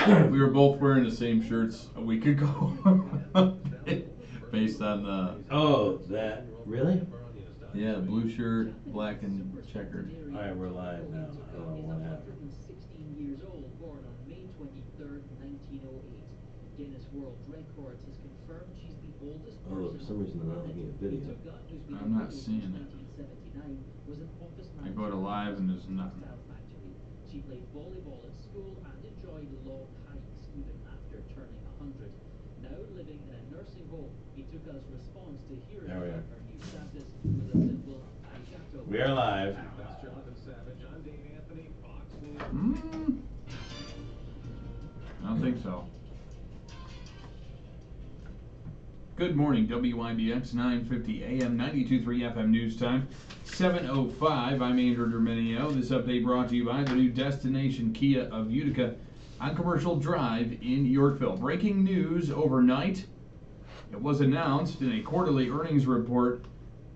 We were both wearing the same shirts a week ago, based on the Oh, that really? blue shirt, black and checkered. All right, we're live now. Oh, what happened? 16 years old, born on May 23rd, 1908. Guinness World Records has confirmed she's the oldest person. Oh, for some reason I'm not looking at video. I'm not seeing it. I go to live and there's nothing. She played volleyball at school and enjoyed long hikes even after turning 100. Now living in a nursing home, he took us response to hearing about her new status with a simple arigato. We are live. I don't think so. Good morning, WIBX 950 AM 92.3 FM News Time, 7:05. I'm Andrew Dermenio. This update brought to you by the new Destination Kia of Utica on Commercial Drive in Yorkville. Breaking news overnight. It was announced in a quarterly earnings report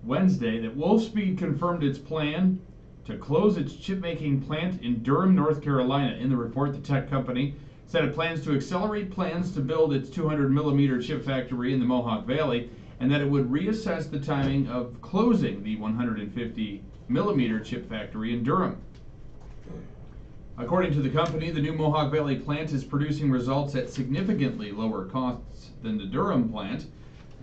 Wednesday that Wolfspeed confirmed its plan to close its chip-making plant in Durham, North Carolina. In the report, the tech company said it plans to accelerate plans to build its 200mm chip factory in the Mohawk Valley, and that it would reassess the timing of closing the 150mm chip factory in Durham. According to the company, the new Mohawk Valley plant is producing results at significantly lower costs than the Durham plant.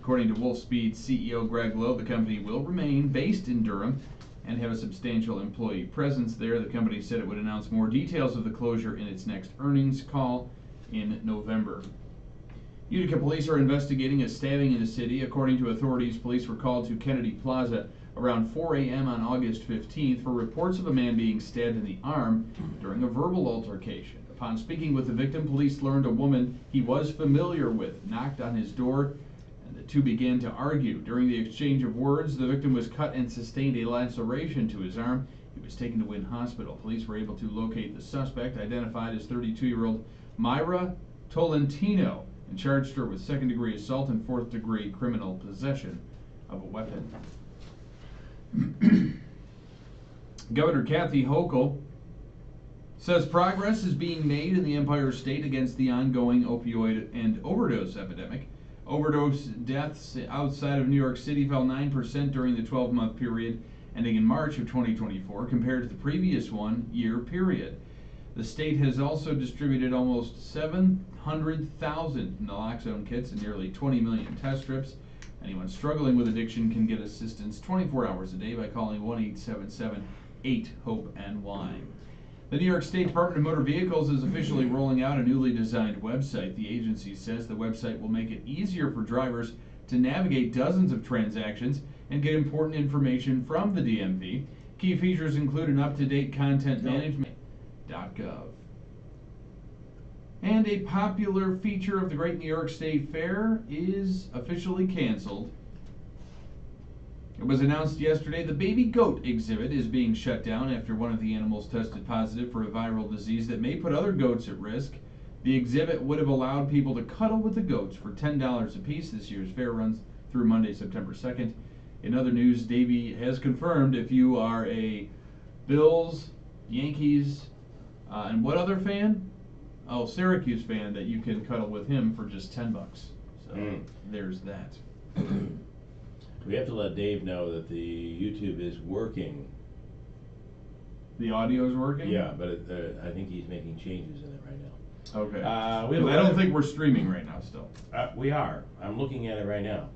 According to Wolfspeed CEO Greg Lowe, the company will remain based in Durham and have a substantial employee presence there. The company said it would announce more details of the closure in its next earnings call in November. Utica police are investigating a stabbing in the city. According to authorities, police were called to Kennedy Plaza around 4 a.m. on August 15th for reports of a man being stabbed in the arm during a verbal altercation. Upon speaking with the victim, police learned a woman he was familiar with knocked on his door, and the two began to argue. During the exchange of words, the victim was cut and sustained a laceration to his arm. He was taken to Wynn Hospital. Police were able to locate the suspect, identified as 32-year-old Myra Tolentino, and charged her with second-degree assault and fourth-degree criminal possession of a weapon. Governor Kathy Hochul says progress is being made in the Empire State against the ongoing opioid and overdose epidemic. Overdose deaths outside of New York City fell 9% during the 12-month period ending in March of 2024 compared to the previous one-year period. The state has also distributed almost 700,000 naloxone kits and nearly 20 million test strips. Anyone struggling with addiction can get assistance 24 hours a day by calling 1-877-8-HOPE-NY. The New York State Department of Motor Vehicles is officially rolling out a newly designed website. The agency says the website will make it easier for drivers to navigate dozens of transactions and get important information from the DMV. Key features include an up-to-date content management.gov. And a popular feature of the Great New York State Fair is officially canceled. It was announced yesterday the baby goat exhibit is being shut down after one of the animals tested positive for a viral disease that may put other goats at risk. The exhibit would have allowed people to cuddle with the goats for $10 apiece. This year's fair runs through Monday, September 2nd. In other news, Davey has confirmed if you are a Bills, Yankees, and what other fan? Oh, Syracuse fan, that you can cuddle with him for just $10. So there's that. We have to let Dave know that the YouTube is working. The audio is working? Yeah, but I think he's making changes in it right now. Okay. I don't think we're streaming right now still. We are. I'm looking at it right now.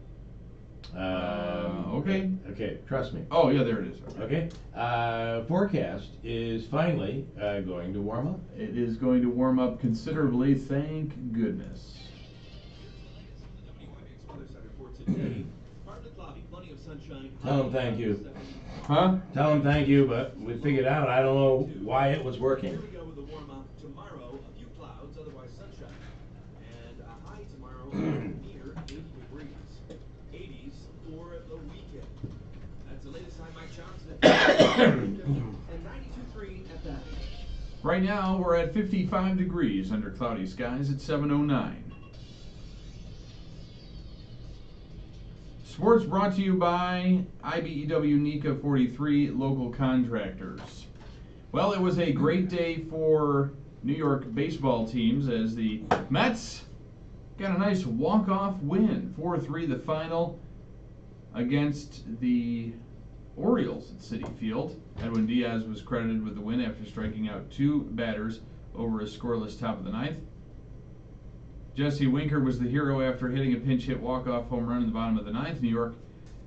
Okay. Okay, trust me. Oh, yeah, there it is. Okay. Forecast is finally going to warm up. It is going to warm up considerably, thank goodness. Tell him thank you. Huh? Tell him thank you, but we figured out, I don't know why it was working. Here we go with the warm-up. Tomorrow, a few clouds, otherwise sunshine. And a high tomorrow near 80 degrees. 80s for the weekend. That's the latest time Mike Johnson. And 92.3 at that. Right now, we're at 55 degrees under cloudy skies at 7:09. Sports brought to you by IBEW NECA 43 local contractors. Well, it was a great day for New York baseball teams as the Mets got a nice walk-off win. 4-3 the final against the Orioles at Citi Field. Edwin Diaz was credited with the win after striking out 2 batters over a scoreless top of the ninth. Jesse Winker was the hero after hitting a pinch hit walk-off home run in the bottom of the ninth. New York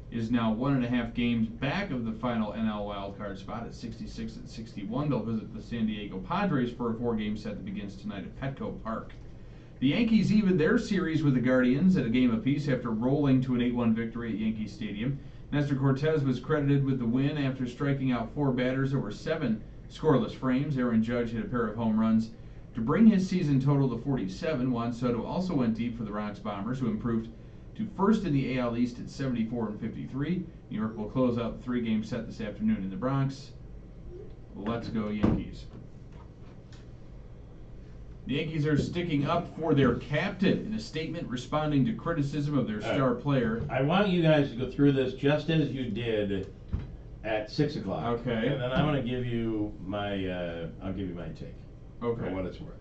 is now 1.5 games back of the final NL wildcard spot at 66 and 61. They'll visit the San Diego Padres for a 4-game set that begins tonight at Petco Park. The Yankees evened their series with the Guardians at a game apiece after rolling to an 8-1 victory at Yankee Stadium. Nestor Cortez was credited with the win after striking out 4 batters over 7 scoreless frames. Aaron Judge hit a pair of home runs to bring his season total to 47. Juan Soto also went deep for the Bronx Bombers, who improved to first in the AL East at 74 and 53. New York will close out the 3-game set this afternoon in the Bronx. Let's go Yankees. The Yankees are sticking up for their captain in a statement responding to criticism of their star player. I want you guys to go through this just as you did at 6 o'clock. Okay. And then I'm going to give you my, I'll give you my take. Okay. For what it's worth.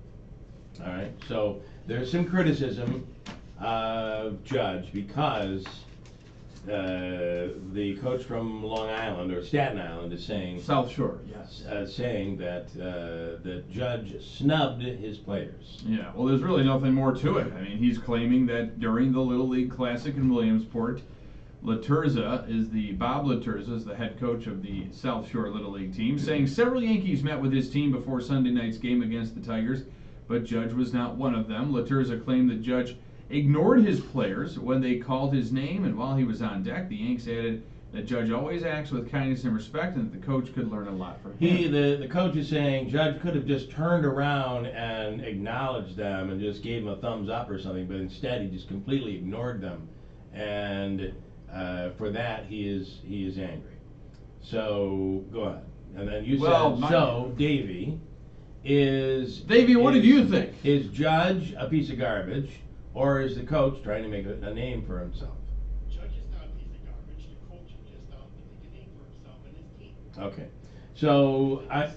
All right. So there's some criticism of Judge because the coach from Long Island or Staten Island is saying South Shore, yes. Saying that that Judge snubbed his players. Yeah. Well, there's really nothing more to it. I mean, he's claiming that during the Little League Classic in Williamsport, Bob Laterza is the head coach of the South Shore Little League team, saying several Yankees met with his team before Sunday night's game against the Tigers, but Judge was not one of them. Laterza claimed that Judge ignored his players when they called his name, and while he was on deck, the Yanks added that Judge always acts with kindness and respect, and that the coach could learn a lot from him. The coach is saying Judge could have just turned around and acknowledged them and just gave them a thumbs up or something, but instead he just completely ignored them, and for that he is angry. So go ahead. And then you said Davey what did you think? Is Judge a piece of garbage, or is the coach trying to make a name for himself? Judge is not a piece of garbage. The coach is just out to make a name for himself and his team. Okay. So Like I said, 6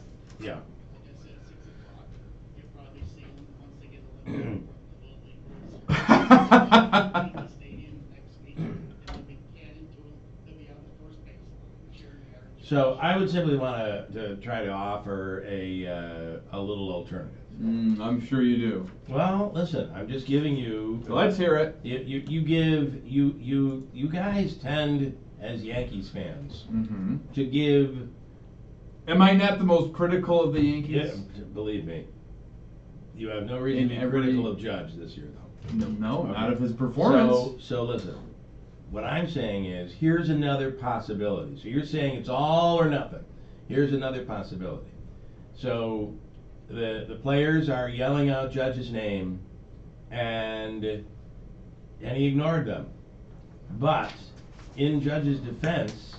o'clock. You'll probably see him once they get eliminated from the Little League Rules. The stadium next week, and they'll be added to him. They'll be on the first baseline, cheering Aaron Judge. So I would simply want to try to offer a little alternative. I'm sure you do. Well, listen, I'm just giving you. Let's hear it. You guys tend, as Yankees fans, to give. Am I not the most critical of the Yankees? Yeah, believe me. You have no reason to be critical of Judge this year, though. No, not of his performance. So listen. What I'm saying is, here's another possibility. So you're saying it's all or nothing. Here's another possibility. So the players are yelling out Judge's name, and he ignored them. But in Judge's defense,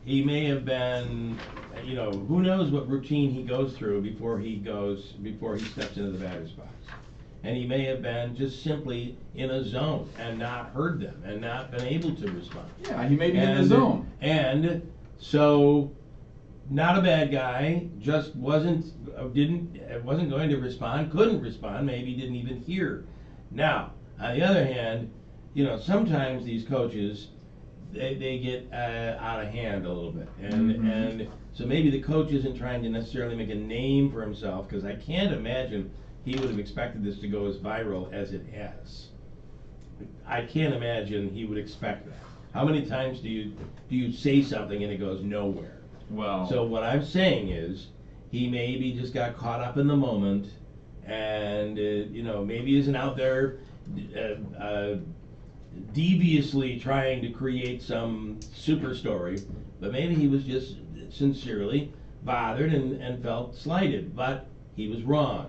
he may have been, who knows what routine he goes through before he steps into the batter's box. And he may have been just simply in a zone and not heard them and not been able to respond. Yeah, he may be in the zone. And so, not a bad guy, just wasn't going to respond, couldn't respond, maybe didn't even hear. Now, on the other hand, sometimes these coaches, they get out of hand a little bit. And so maybe the coach isn't trying to necessarily make a name for himself, because I can't imagine he would have expected this to go as viral as it has. I can't imagine he would expect that. How many times do you say something and it goes nowhere? Well, so what I'm saying is, he maybe just got caught up in the moment, and maybe isn't out there deviously trying to create some super story, but maybe he was just sincerely bothered and felt slighted, but he was wrong.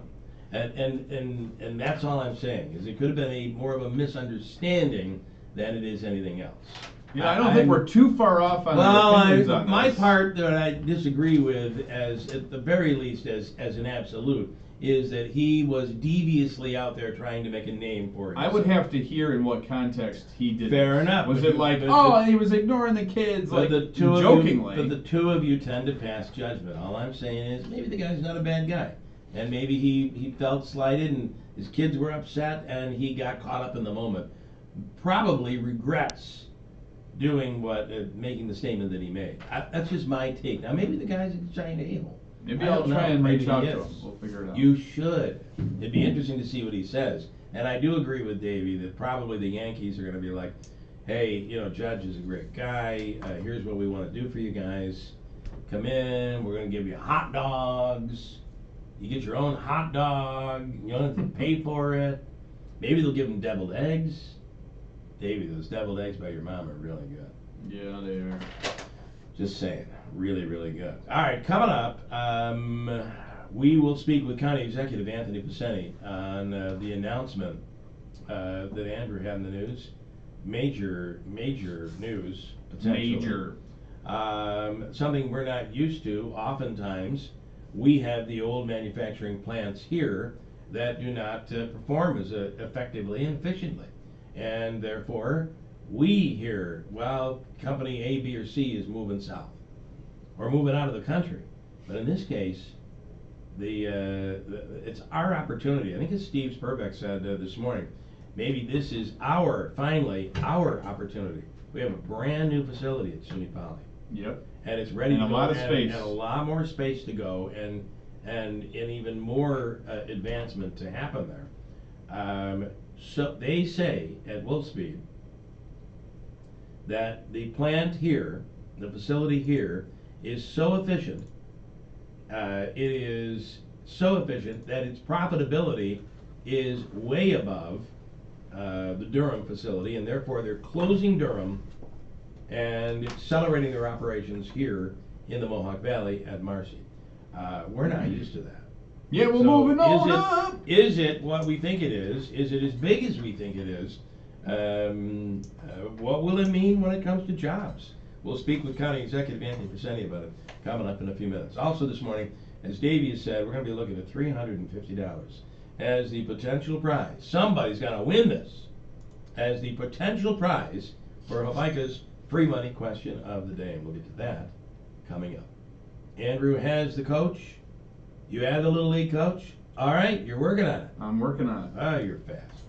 And that's all I'm saying, is it could have been more of a misunderstanding than it is anything else. Yeah, I don't think we're too far off on our opinions on this. My part that I disagree with, as at the very least as an absolute, is that he was deviously out there trying to make a name for himself. I would have to hear in what context he did. Fair enough. Was it like, he was ignoring the kids, like jokingly? But the two of you tend to pass judgment. All I'm saying is, maybe the guy's not a bad guy. and maybe he felt slighted, and his kids were upset, and he got caught up in the moment. Probably regrets doing making the statement that he made. That's just my take. Now, maybe the guy's a giant a-hole. Maybe I I'll don't try know. and reach Maybe out he to is. him. We'll figure it out. You should. It'd be interesting to see what he says. And I do agree with Davey that probably the Yankees are going to be like, hey, Judge is a great guy. Here's what we want to do for you guys. Come in. We're going to give you hot dogs. You get your own hot dog. You don't have to pay for it. Maybe they'll give them deviled eggs. Davey, those deviled eggs by your mom are really good. Yeah, they are. Just saying, really, really good. All right, coming up, we will speak with County Executive Anthony Pacini on the announcement that Andrew had in the news. Major news, potentially. Major. Something we're not used to. Oftentimes, we have the old manufacturing plants here that do not perform as effectively and efficiently. And therefore, we hear, well, company A, B, or C is moving south or moving out of the country. But in this case, it's our opportunity. I think as Steve Spurbeck said this morning, maybe this is finally our opportunity. We have a brand new facility at SUNY Poly. Yep. And it's ready And to go. a lot of space. And a lot more space to go, and even more advancement to happen there. So they say at Wolfspeed that the plant here, the facility here, is so efficient. It is so efficient that its profitability is way above the Durham facility, and therefore they're closing Durham and accelerating their operations here in the Mohawk Valley at Marcy. We're not used to that. Yeah, we're So moving on up. Is it what we think it is? Is it as big as we think it is? What will it mean when it comes to jobs? We'll speak with County Executive Anthony Pacini about it coming up in a few minutes. Also this morning, as Davey has said, we're going to be looking at $350 as the potential prize. Somebody's got to win this as the potential prize for Hawaika's free money question of the day. And we'll get to that coming up. Andrew has the coach. You have the Little League coach. All right, you're working on it. I'm working on it. Oh, you're fast.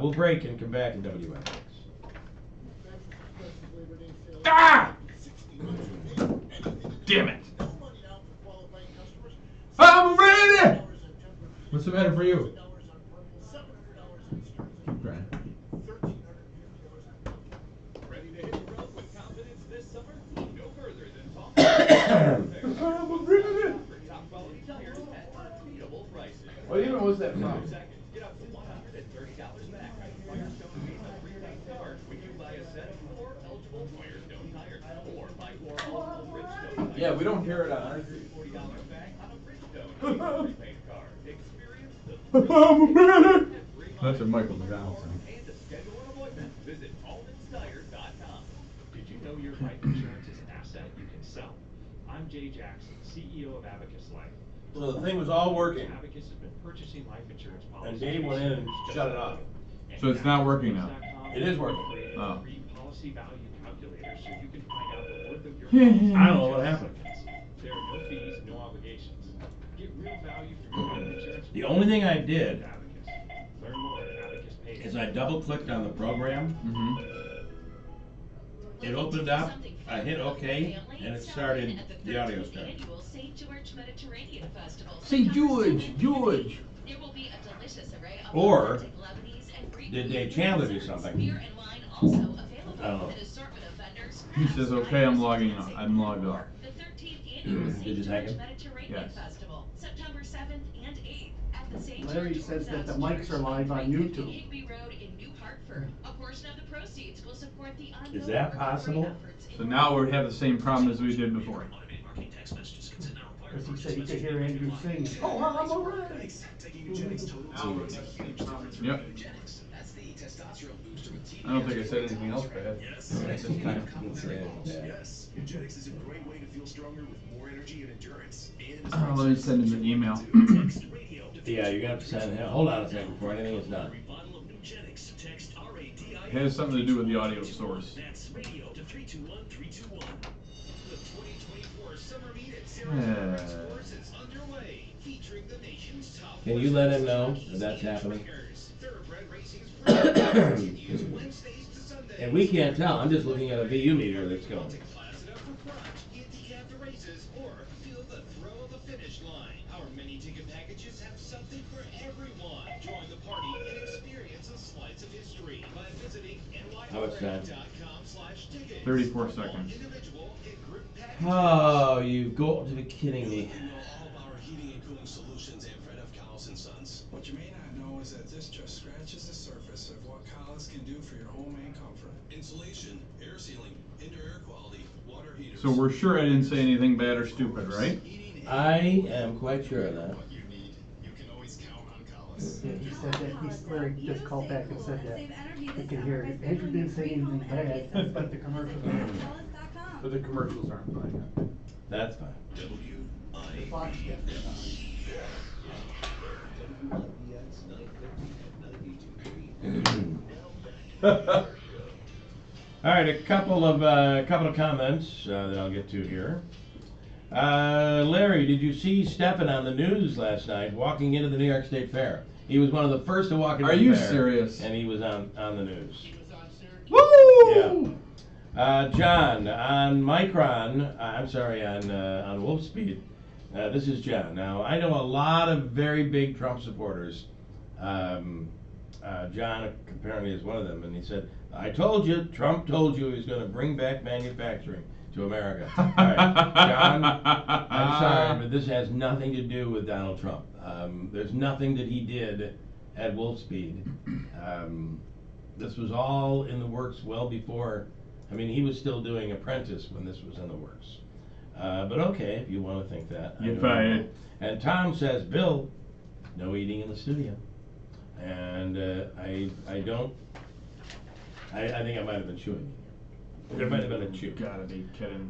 We'll break and come back in WIBX. Ah! Damn it! I'm ready! What's the matter for you? Keep crying. Ready to hit the road with confidence this summer? Look no further than Tom. I'm ready! Top quality tires at unbeatable prices. What even was that from? Seconds, get up to $130 back on Firestone Visa prepaid card when you buy a set of 4 eligible Firestone tires, or buy 4 eligible Bridgestone tires. Yeah, we don't hear it on our $40 back on a Bridgestone prepaid card. Experience the I'm ready! free That's money. what Michael McDonald said. And to schedule an appointment, visit aldenstire.com. Did you know your life insurance is an asset you can sell? I'm Jay Jackson, CEO of Abacus Life. So the thing was all working, Abacus has been purchasing life insurance and policies. Dave went in and shut it off. So it's not working now. It is working. Oh. Free policy value calculator so you can find out the worth of your I don't know what happened. There are no fees, no obligations. Get real value for your life insurance. The only thing I did with Abacus. Learn more at abacuspaid. is I double-clicked on the program. Mm-hmm. It opened up, I hit OK, and it started, the audio started. St. George Mediterranean Festival. St. George. There will be a delicious array of Or authentic Lebanese and Greek did Dave food Chandler do desserts. something? Beer and wine also available. I don't know. An assortment of vendors. He crafts, says, okay, I'm items, logging and on. St. I'm logged off. The 13th annual Did St. you George tag him? Mediterranean Yes. Festival, September 7th and 8th at the St. Larry George says that the Orthodox mics are live on 350 YouTube. Higby Road in New Hartford. A portion of the proceeds will support the ongoing Is that recovery possible? efforts in So now we have the same problem as we did before. Because he said he could hear Andrew sing. Oh, I'm already. Yep. I don't think I said anything else bad. That's just kind of insane. Yes, Eugenics is a great way to feel stronger with more energy and endurance. Let me send him an email. Yeah, you're gonna have to send him, hold on a second before anything is done. It has something to do with the audio source. That's radio to 321-321. The 2024 First summer meet at Sarah's Sports is underway, featuring the nation's top. Can you let him know that that's happening? Thoroughbred racing's continues Wednesdays to Sundays. And we can't tell. I'm just looking at a VU meter that's going. Class it up for brunch, handicap the races, or feel the thrill of the finish line. Our many ticket packages have something for everyone. Join the party and experience a slice of history by visiting How much time? nyrace.com/tickets. 34 seconds. Individual and group packages. Oh, you go to be kidding me. You know all of our heating and cooling solutions and Fred F. Cowles and Sons. What you may not know is that this just scratches the surface of what Cowles can do for your home and comfort. Insulation, air sealing, indoor air quality, water heaters. So we're sure I didn't say anything bad or stupid, right? I am quite sure of that. What you need, you can always count on Cowles. Yeah, he said that, Larry just called back and said that. He can hear it. Andrew didn't say anything bad, but the commercials are. But the commercials aren't fine. That's fine. Fox WIBX gets it. 950 at 92.3. All right, a couple of comments that I'll get to here. Larry, did you see Stefan on the news last night walking into the New York State Fair? He was one of the first to walk into Are the you fair. serious? And he was on the news. He was on Syracuse. Woo! Yeah. John, on Micron, I'm sorry, on Wolfspeed, this is John. Now, I know a lot of very big Trump supporters. John apparently is one of them, and he said, I told you, Trump told you he was going to bring back manufacturing to America. All right, John, I'm sorry, but this has nothing to do with Donald Trump. There's nothing that he did at Wolfspeed. This was all in the works well before. I mean, he was still doing Apprentice when this was in the works. But okay, if you want to think that. You're I don't fired. know. And Tom says, Bill, no eating in the studio. And I think I might have been chewing. There might have been a chew. Gotta be kidding.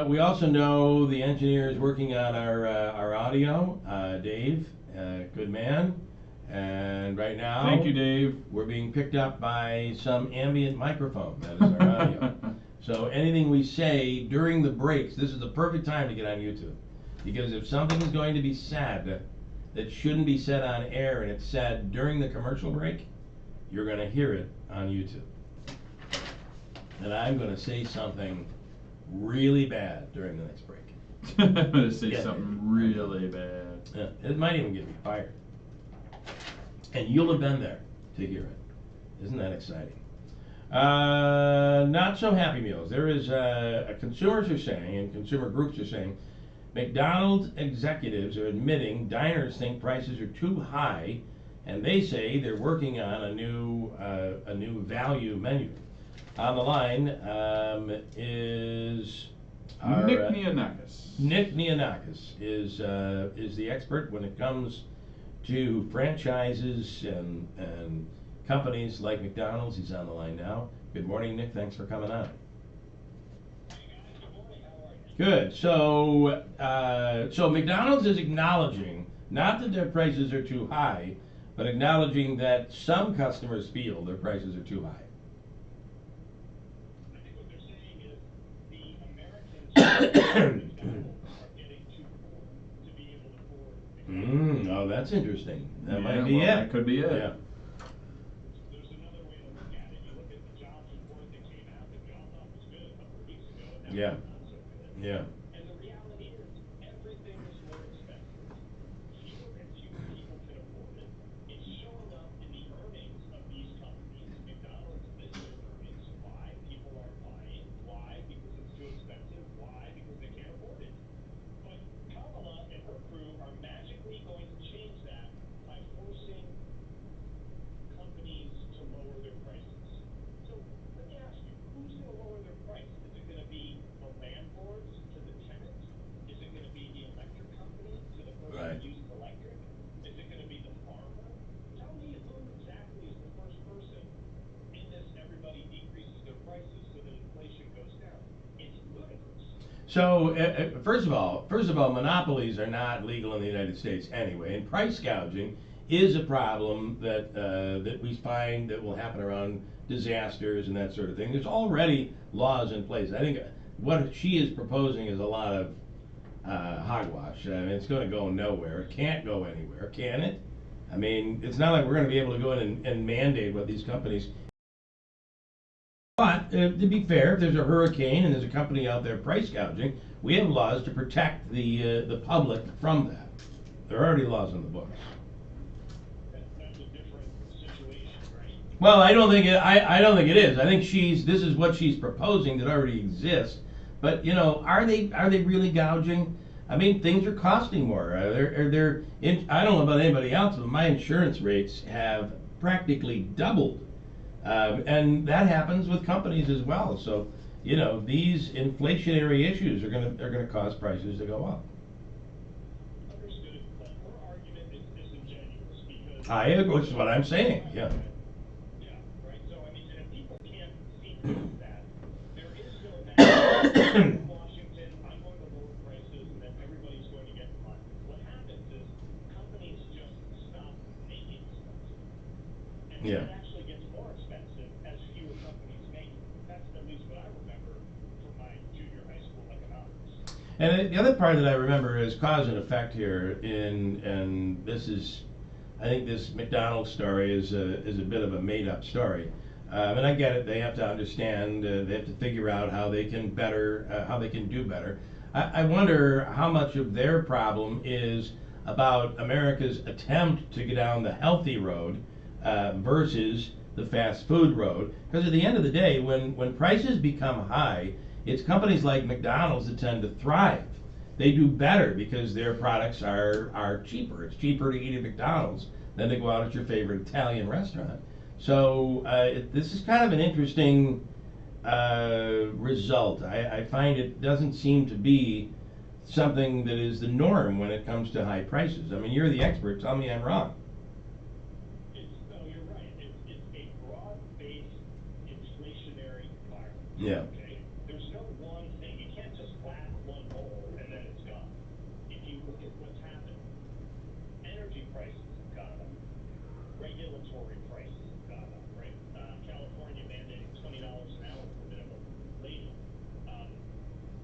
We also know the engineer is working on our audio. Dave, good man. And right now, Thank you, Dave. we're being picked up by some ambient microphone. That is our audio. So anything we say during the breaks, this is the perfect time to get on YouTube. Because if something is going to be said that shouldn't be said on air and it's said during the commercial break, you're going to hear it on YouTube. And I'm going to say something really bad during the next break. I'm gonna say Yeah. something really bad. It might even get me fired. And you'll have been there to hear it. Isn't that exciting? Not so Happy Meals. There is consumers are saying, and consumer groups are saying, McDonald's executives are admitting diners think prices are too high, and they say they're working on a new value menu. On the line is our, Nick Neonakis. Nick Neonakis is the expert when it comes to franchises and companies like McDonald's. He's on the line now. Good morning, Nick. Thanks for coming on. Good. So, so McDonald's is acknowledging not that their prices are too high, but acknowledging that some customers feel their prices are too high. I think what they're saying is the Americans are getting too poor to be able to afford. Oh, that's interesting. That might Yeah, be well, it. that could be it. Yeah. There's another way to look at it. You look at the jobs report that came out that we all thought was good a couple of weeks ago, and now Yeah. it's not so good. Yeah. And the reality is, everything is more expensive. Fewer and fewer people can afford it. It's showing up in the earnings of these companies. McDonald's missed their earnings. Why? People aren't buying. Why? Because it's too expensive. Why? Because they can't afford it. But Kamala and her crew are magically going to change that by forcing companies to lower their prices. So let me ask you, who's going to lower their price? Is it going to be the landlords to the tenant? Is it going to be the electric company to the person Right. who uses electric? Is it going to be the farmer? Tell me who exactly is the first person in this everybody decreases their prices so that inflation goes down. It's ludicrous. So, first of all, monopolies are not legal in the United States anyway, and price gouging is a problem that that we find that will happen around disasters and that sort of thing. There's already laws in place. I think what she is proposing is a lot of hogwash. I mean, it's going to go nowhere. It can't go anywhere, can it? I mean, it's not like we're going to be able to go in and mandate what these companies. But to be fair, if there's a hurricane and there's a company out there price gouging, we have laws to protect the public from that. There are already laws on the books. That's a different situation, right? Well, I don't think it is. I think this is what she's proposing that already exists. But are they really gouging? I mean, things are costing more. I don't know about anybody else, but my insurance rates have practically doubled, and that happens with companies as well. So, these inflationary issues are gonna cause prices to go up. Understood, but her argument is disingenuous because. I agree, which is what I'm saying. Yeah. Yeah, right. So I mean, and if people can't see through that, there is no magic. Washington, I'm going to lower prices, and then everybody's going to get mine. What happens is companies just stop making stuff, and Yeah. it actually gets more expensive as fewer companies make it. That's at least what I remember from my junior high school economics. And the other part that I remember is cause and effect here. And this is, I think this McDonald's story is a bit of a made-up story. And I get it. They have to understand. They have to figure out how they can do better. I wonder how much of their problem is about America's attempt to get down the healthy road versus the fast food road. Because at the end of the day, when prices become high, it's companies like McDonald's that tend to thrive. They do better because their products are cheaper. It's cheaper to eat at McDonald's than to go out at your favorite Italian restaurant. So this is kind of an interesting result. I find it doesn't seem to be something that is the norm when it comes to high prices. I mean, you're the expert. Tell me I'm wrong. No, you're right. It's a broad-based inflationary environment. Yeah. Okay? There's no one thing. You can't just whack one hole and then it's gone. If you look at what's happened, energy prices have gone up. Regulatory prices have gone up, right? California mandating $20 an hour for minimum wage.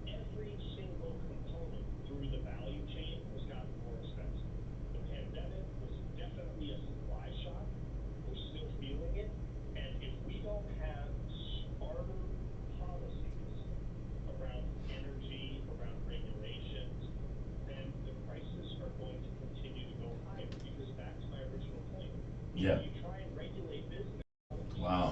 Every single component through the value chain has gotten more expensive. The pandemic was definitely a supply shock. We're still feeling it. And if we don't have smarter policies around energy, around regulations, then the prices are going to continue to go higher. Because back to my original point, Yeah. if you try and regulate business. Wow.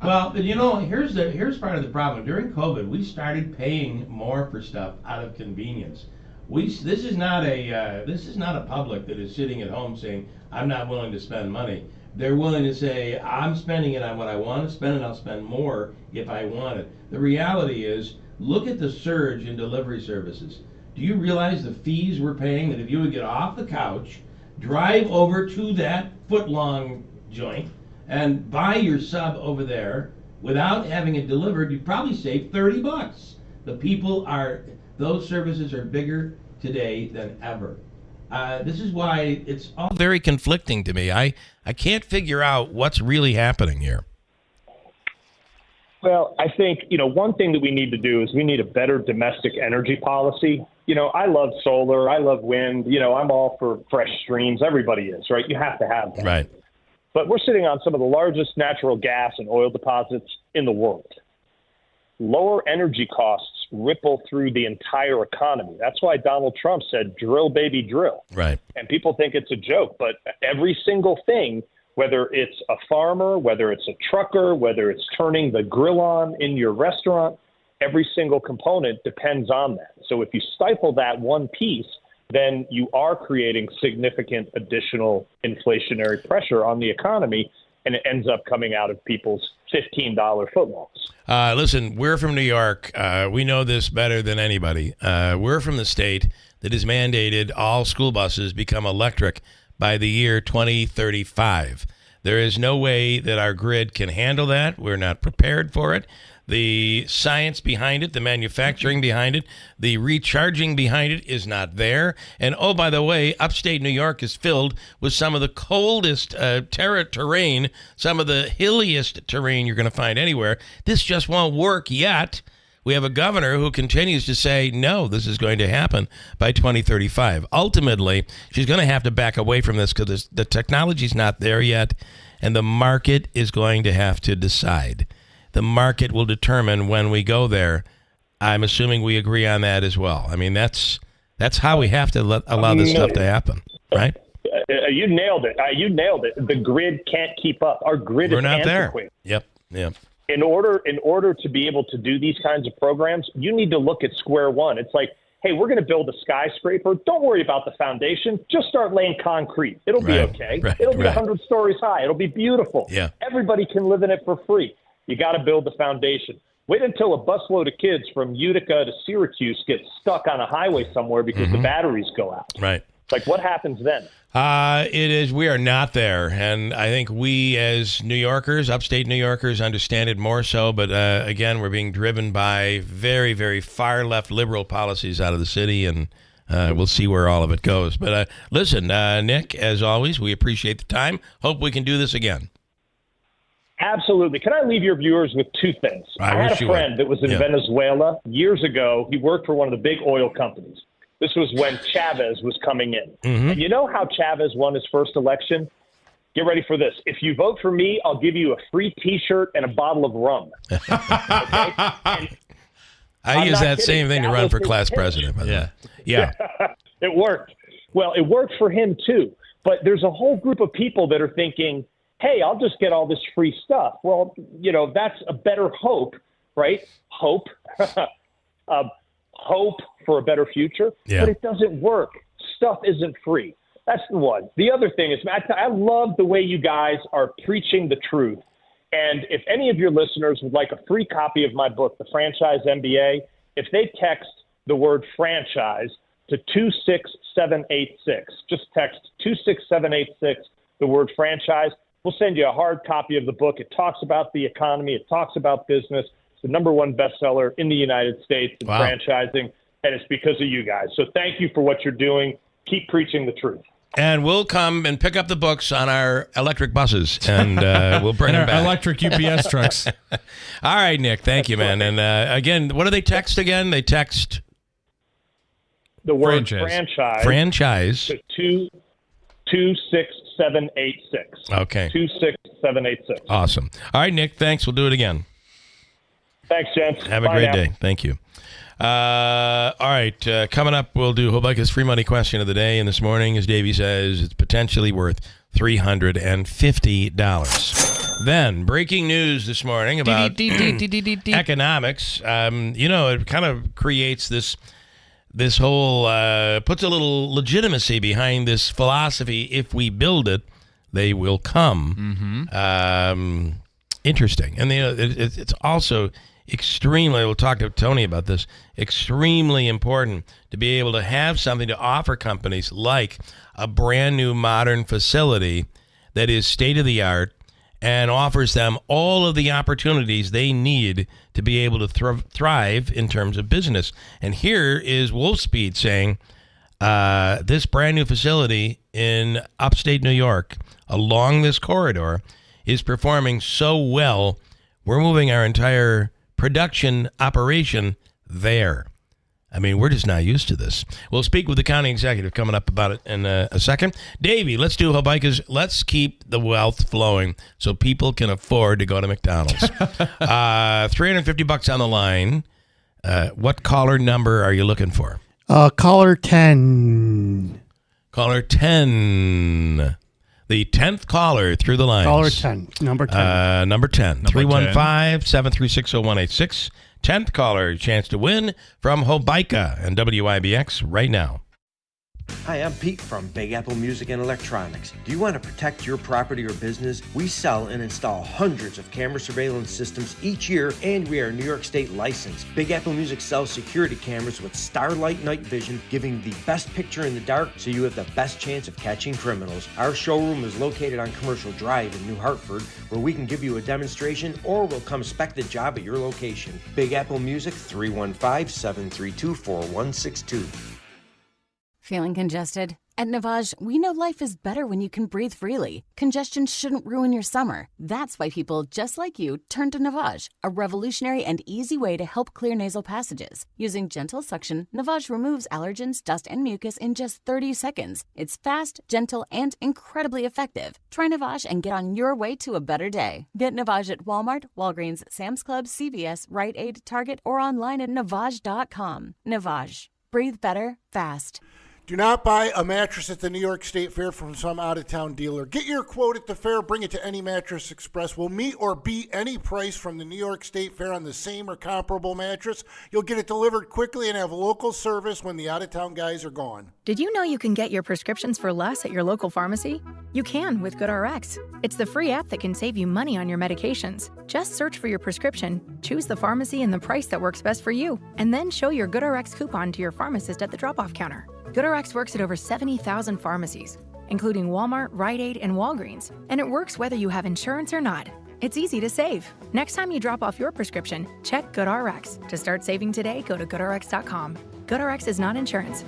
Well, here's part of the problem. During COVID, we started paying more for stuff out of convenience. This is not a public that is sitting at home saying, I'm not willing to spend money. They're willing to say, I'm spending it on what I want to spend, and I'll spend more if I want it. The reality is, look at the surge in delivery services. Do you realize the fees we're paying, that if you would get off the couch, drive over to that foot-long joint, and buy your sub over there without having it delivered, you'd probably save $30. Those services are bigger today than ever. This is why it's all very conflicting to me. I can't figure out what's really happening here. Well, I think, one thing that we need to do is we need a better domestic energy policy. I love solar, I love wind, I'm all for fresh streams. Everybody is, right? You have to have that. Right. But we're sitting on some of the largest natural gas and oil deposits in the world. Lower energy costs ripple through the entire economy. That's why Donald Trump said, drill, baby, drill. Right. And people think it's a joke, but every single thing, whether it's a farmer, whether it's a trucker, whether it's turning the grill on in your restaurant, every single component depends on that. So if you stifle that one piece, then you are creating significant additional inflationary pressure on the economy, and it ends up coming out of people's $15 footlongs. Listen, we're from New York. We know this better than anybody. We're from the state that has mandated all school buses become electric by the year 2035. There is no way that our grid can handle that. We're not prepared for it. The science behind it, the manufacturing behind it, the recharging behind it is not there. And oh, by the way, upstate New York is filled with some of the coldest terrain, some of the hilliest terrain you're going to find anywhere. This just won't work yet. we have a governor who continues to say, no, this is going to happen by 2035. Ultimately, she's going to have to back away from this because the technology's not there yet, and the market is going to have to decide. The market will determine when we go there. I'm assuming we agree on that as well. I mean, that's how we have to allow this stuff to happen, right? You nailed it. You nailed it. The grid can't keep up. Our grid is antiquated. Yep. In order to be able to do these kinds of programs, you need to look at square one. It's like, hey, we're going to build a skyscraper. Don't worry about the foundation. Just start laying concrete. It'll be okay. It'll be 100 stories high. It'll be beautiful. Yeah. Everybody can live in it for free. You got to build the foundation. Wait until a busload of kids from Utica to Syracuse get stuck on a highway somewhere because the batteries go out. Right. It's like, what happens then? We are not there. And I think we as New Yorkers, upstate New Yorkers, understand it more so. But again, we're being driven by very, very far left liberal policies out of the city. And we'll see where all of it goes. But listen, Nick, as always, we appreciate the time. Hope we can do this again. Absolutely. Can I leave your viewers with two things? I had a friend that was in Venezuela years ago. He worked for one of the big oil companies. This was when Chavez was coming in. And you know how Chavez won his first election? Get ready for this. If you vote for me, I'll give you a free T-shirt and a bottle of rum. Okay? I use that same thing to run for class president. Yeah. It worked. Well, it worked for him too. But there's a whole group of people that are thinking, hey, I'll just get all this free stuff. Well, that's a better hope, right? Hope. Hope for a better future. Yeah. But it doesn't work. Stuff isn't free. That's the one. The other thing is, I love the way you guys are preaching the truth. And if any of your listeners would like a free copy of my book, The Franchise MBA, if they text the word franchise to 26786, just text 26786, the word franchise, we'll send you a hard copy of the book. It talks about the economy. It talks about business. It's the #1 bestseller in the United States in franchising, and it's because of you guys. So thank you for what you're doing. Keep preaching the truth. And we'll come and pick up the books on our electric buses, and we'll bring them back. Electric UPS trucks. All right, Nick. Thank you, man. And again, what do they text again? They text the word franchise to 26786. Okay. 26786. Awesome. All right, Nick. Thanks. We'll do it again. Thanks, gents. Have a great day. Thank you. All right. Coming up, we'll do Hobica's free money question of the day. And this morning, as Davey says, it's potentially worth $350. Then, breaking news this morning about economics. It kind of creates this whole, puts a little legitimacy behind this philosophy. If we build it, they will come. Interesting. And it's also extremely, we'll talk to Tony about this, extremely important to be able to have something to offer companies like a brand new modern facility that is state of the art and offers them all of the opportunities they need to be able to thrive in terms of business. And here is Wolfspeed saying this brand new facility in upstate New York along this corridor is performing so well, we're moving our entire production operation there. I mean, we're just not used to this. We'll speak with the county executive coming up about it in a second. Davey, let's do Hobica's. Let's keep the wealth flowing so people can afford to go to McDonald's. $350 on the line. What caller number are you looking for? Caller 10. Caller 10. The 10th caller through the lines. Caller 10. Number 10. Number 10. 315-736-0186. 10th caller, chance to win from Hobica and WIBX right now. Hi, I'm Pete from Big Apple Music and Electronics. Do you want to protect your property or business? We sell and install hundreds of camera surveillance systems each year, and we are New York State licensed. Big Apple Music sells security cameras with Starlight night vision, giving the best picture in the dark so you have the best chance of catching criminals. Our showroom is located on Commercial Drive in New Hartford, where we can give you a demonstration or we'll come spec the job at your location. Big Apple Music, 315-732-4162. Feeling congested? At Navage, we know life is better when you can breathe freely. Congestion shouldn't ruin your summer. That's why people just like you turn to Navage, a revolutionary and easy way to help clear nasal passages. Using gentle suction, Navage removes allergens, dust, and mucus in just 30 seconds. It's fast, gentle, and incredibly effective. Try Navage and get on your way to a better day. Get Navage at Walmart, Walgreens, Sam's Club, CVS, Rite Aid, Target, or online at Navage.com. Navage. Breathe better, fast. Do not buy a mattress at the New York State Fair from some out-of-town dealer. Get your quote at the fair, bring it to any Mattress Express. We'll meet or beat any price from the New York State Fair on the same or comparable mattress. You'll get it delivered quickly and have local service when the out-of-town guys are gone. Did you know you can get your prescriptions for less at your local pharmacy? You can with GoodRx. It's the free app that can save you money on your medications. Just search for your prescription, choose the pharmacy and the price that works best for you, and then show your GoodRx coupon to your pharmacist at the drop-off counter. GoodRx works at over 70,000 pharmacies, including Walmart, Rite Aid, and Walgreens, and it works whether you have insurance or not. It's easy to save. Next time you drop off your prescription, check GoodRx. To start saving today, go to GoodRx.com. GoodRx is not insurance.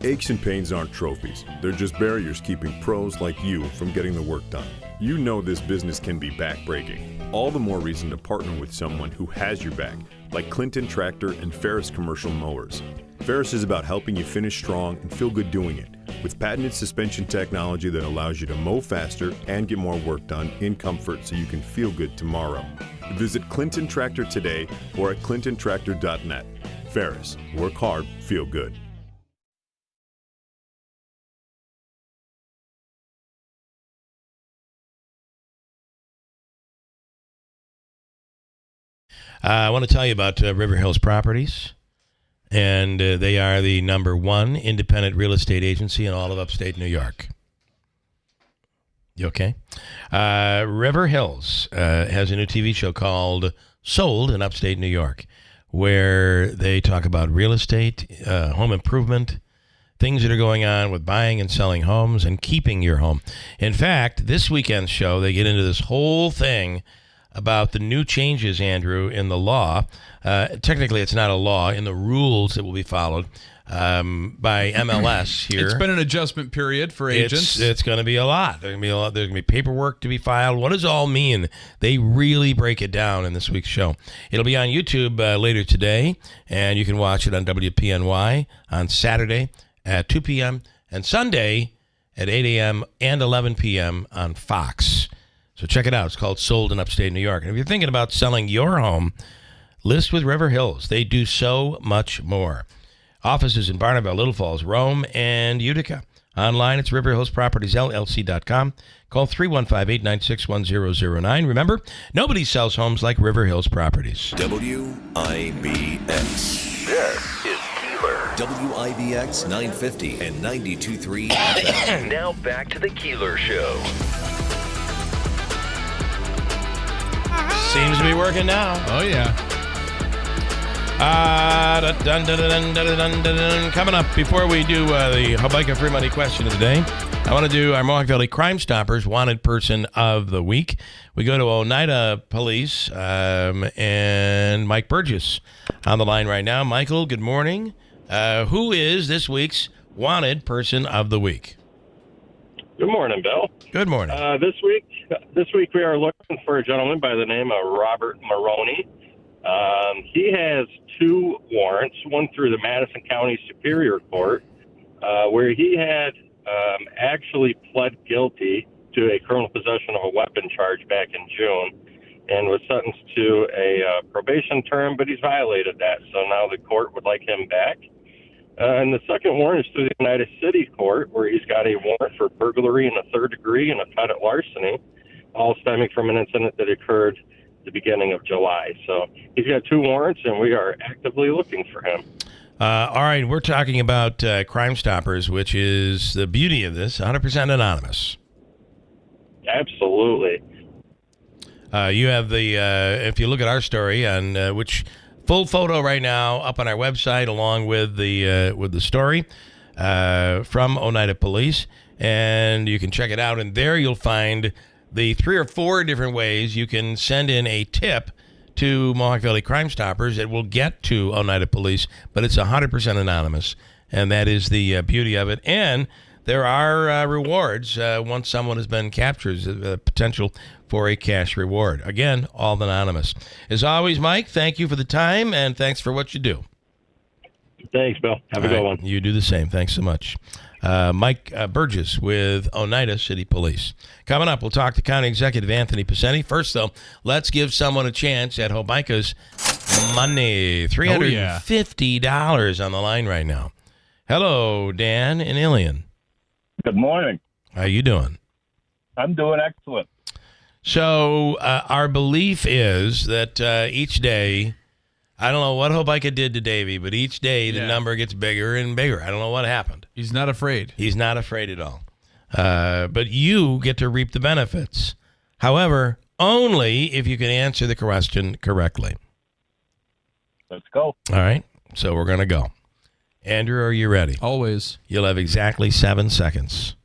Aches and pains aren't trophies. They're just barriers keeping pros like you from getting the work done. You know this business can be backbreaking. All the more reason to partner with someone who has your back, like Clinton Tractor and Ferris Commercial Mowers. Ferris is about helping you finish strong and feel good doing it, with patented suspension technology that allows you to mow faster and get more work done in comfort so you can feel good tomorrow. Visit Clinton Tractor today or at clintontractor.net. Ferris, work hard, feel good. I want to tell you about River Hills Properties, and they are the #1 independent real estate agency in all of upstate New York. You okay? River Hills has a new TV show called Sold in Upstate New York, where they talk about real estate, home improvement, things that are going on with buying and selling homes and keeping your home. In fact, this weekend's show, they get into this whole thing about the new changes, Andrew, in the law. Technically, it's not a law, in the rules that will be followed by MLS here. It's been an adjustment period for agents. It's going to be a lot. There's going to be paperwork to be filed. What does it all mean? They really break it down in this week's show. It'll be on YouTube later today, and you can watch it on WPNY on Saturday at 2 p.m. and Sunday at 8 a.m. and 11 p.m. on Fox. So check it out. It's called Sold in Upstate New York. And if you're thinking about selling your home, list with River Hills. They do so much more. Offices in Barnabelle, Little Falls, Rome, and Utica. Online, it's riverhillspropertiesllc.com. Call 315-896-1009. Remember, nobody sells homes like River Hills Properties. WIBX. This is Keeler. WIBX 950 and 92.3 FM. Now back to the Keeler Show. Seems to be working now. Oh, yeah. Coming up, before we do the Habaika Free Money question of the day, I want to do our Mohawk Valley Crime Stoppers Wanted Person of the Week. We go to Oneida Police and Mike Burgess on the line right now. Michael, good morning. Who is this week's Wanted Person of the Week? Good morning, Bill. Good morning. This week we are looking for a gentleman by the name of Robert Maroney. He has 2 warrants, one through the Madison County Superior Court, where he had actually pled guilty to a criminal possession of a weapon charge back in June and was sentenced to a probation term, but he's violated that. So now the court would like him back. And the second warrant is through the United City Court, where he's got a warrant for burglary in the 3rd degree and a petty larceny, all stemming from an incident that occurred at the beginning of July. So he's got 2 warrants, and we are actively looking for him. All right, we're talking about Crime Stoppers, which is the beauty of this, 100% anonymous. Absolutely. You have the, if you look at our story, on which full photo right now up on our website, along with the story from Oneida Police, and you can check it out. And there you'll find the 3 or 4 different ways you can send in a tip to Mohawk Valley Crime Stoppers. It will get to Oneida Police, but it's 100% anonymous. and that is the beauty of it. And there are rewards once someone has been captured, potential for a cash reward. Again, all anonymous. As always, Mike, thank you for the time, and thanks for what you do. Thanks, Bill. Have a good one. You do the same. Thanks so much. Mike Burgess with Oneida City Police. Coming up, we'll talk to County Executive Anthony Piceni. First, though, let's give someone a chance at Hobica's money. $350 on the line right now. Hello, Dan in Ilion. Good morning. How you doing? I'm doing excellent. So our belief is that each day, I don't know what Hobica did to Davey, but each day the number gets bigger and bigger. I don't know what happened. He's not afraid. He's not afraid at all. But you get to reap the benefits. However, only if you can answer the question correctly. Let's go. All right. So we're going to go. Andrew, are you ready? Always. You'll have exactly 7 seconds.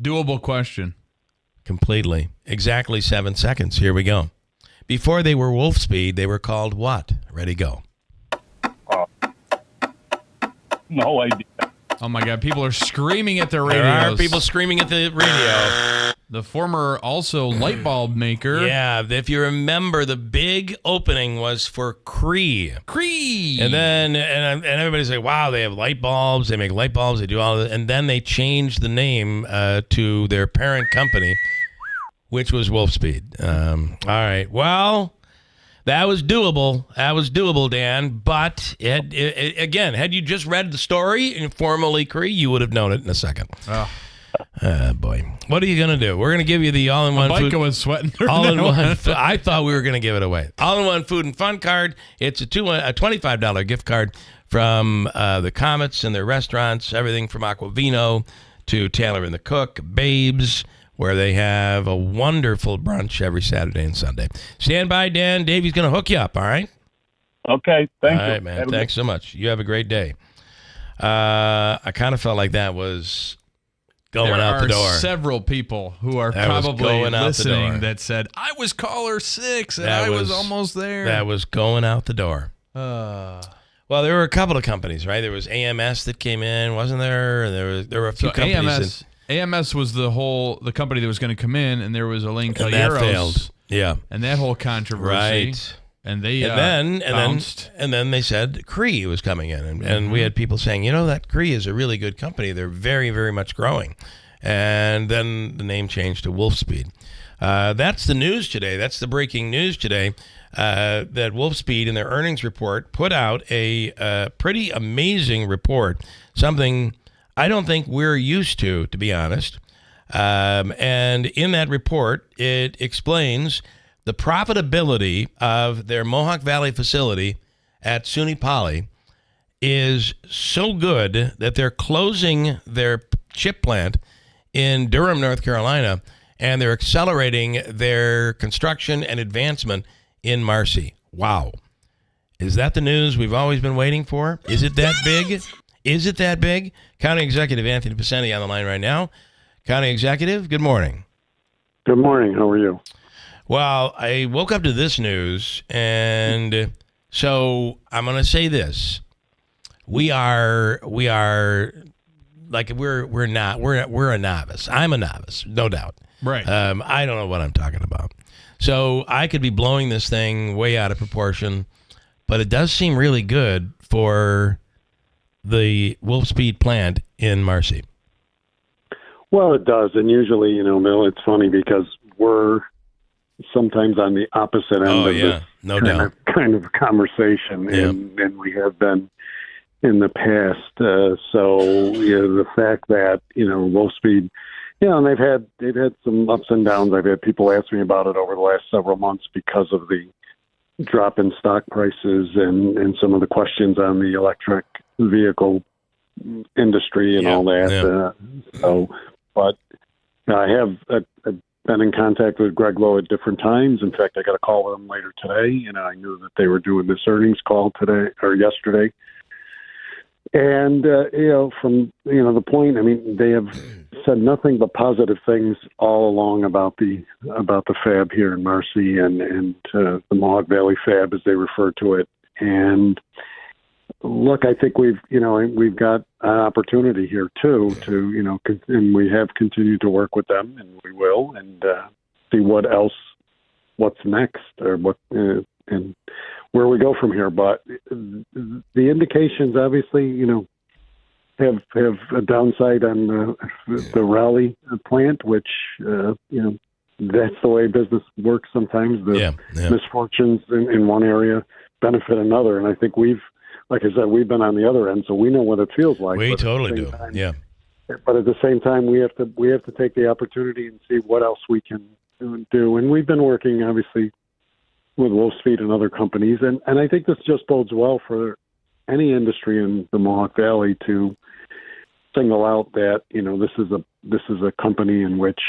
Doable question. Completely. Exactly 7 seconds. Here we go. Before they were Wolf Speed, they were called what? Ready, go. No idea. Oh, my God. People are screaming at their radios. There are people screaming at the radio. The former also light bulb maker. Yeah, if you remember, the big opening was for Cree. Cree! And then and everybody's like, wow, they have light bulbs. They make light bulbs. They do all of it. And then they changed the name to their parent company, which was Wolfspeed. All right. Well, that was doable. That was doable, Dan. But, again, had you just read the story, informally, Cree, you would have known it in a second. Oh. Boy. What are you going to do? We're going to give you the all-in-one food. Hobica was sweating. All-in-one. I thought we were going to give it away. All-in-one food and fun card. It's a $25 gift card from the Comets and their restaurants, everything from Aquavino to Taylor and the Cook, Babes, where they have a wonderful brunch every Saturday and Sunday. Stand by, Dan. Davey's going to hook you up, all right? Okay, thank you. All right, man. Thanks so much. You have a great day. I kind of felt like that was going out the door. There are several people who are probably listening that said, I was caller 6 and I was almost there. That was going out the door. Well, there were a couple of companies, right? There was AMS that came in, wasn't there? And there were a few companies. AMS was the company that was going to come in, and there was Elaine Calleros. And that failed. Yeah. And that whole controversy. Right. And they bounced. And then they said Cree was coming in. And we had people saying, that Cree is a really good company. They're very, very much growing. And then the name changed to Wolfspeed. That's the news today. That's the breaking news today. That Wolfspeed in their earnings report put out a pretty amazing report. Something I don't think we're used to be honest. And in that report, it explains the profitability of their Mohawk Valley facility at SUNY Poly is so good that they're closing their chip plant in Durham, North Carolina, and they're accelerating their construction and advancement in Marcy. Wow. Is that the news we've always been waiting for? Is it that big? Is it that big? County Executive Anthony Piceni on the line right now. County Executive, good morning. Good morning. How are you? Well, I woke up to this news, and so I'm going to say this: we're a novice. I'm a novice, no doubt. Right. I don't know what I'm talking about. So I could be blowing this thing way out of proportion, but it does seem really good for the Wolfspeed plant in Marcy. Well, it does. And usually, Bill, it's funny because we're sometimes on the opposite end of this kind of conversation, and we have been in the past. So the fact that, Wolfspeed, and they've had some ups and downs. I've had people ask me about it over the last several months because of the drop in stock prices and some of the questions on the electric vehicle industry and all that. But I have been in contact with Greg Lowe at different times. In fact, I got a call with him later today, and I knew that they were doing this earnings call today or yesterday. And, from, the point, they have said nothing but positive things all along about the fab here in Marcy and the Mohawk Valley fab, as they refer to it. And look, I think we've got an opportunity here too to and we have continued to work with them, and we will, and see what's next, or what and where we go from here. But the indications, obviously, have a downside on the Raleigh plant, which that's the way business works. Sometimes the misfortunes in one area benefit another, and I think like I said, we've been on the other end, so we know what it feels like. We totally do. Yeah. But at the same time, we have to take the opportunity and see what else we can do. And we've been working, obviously, with Wolfspeed and other companies, and I think this just bodes well for any industry in the Mohawk Valley to single out that this is a company in which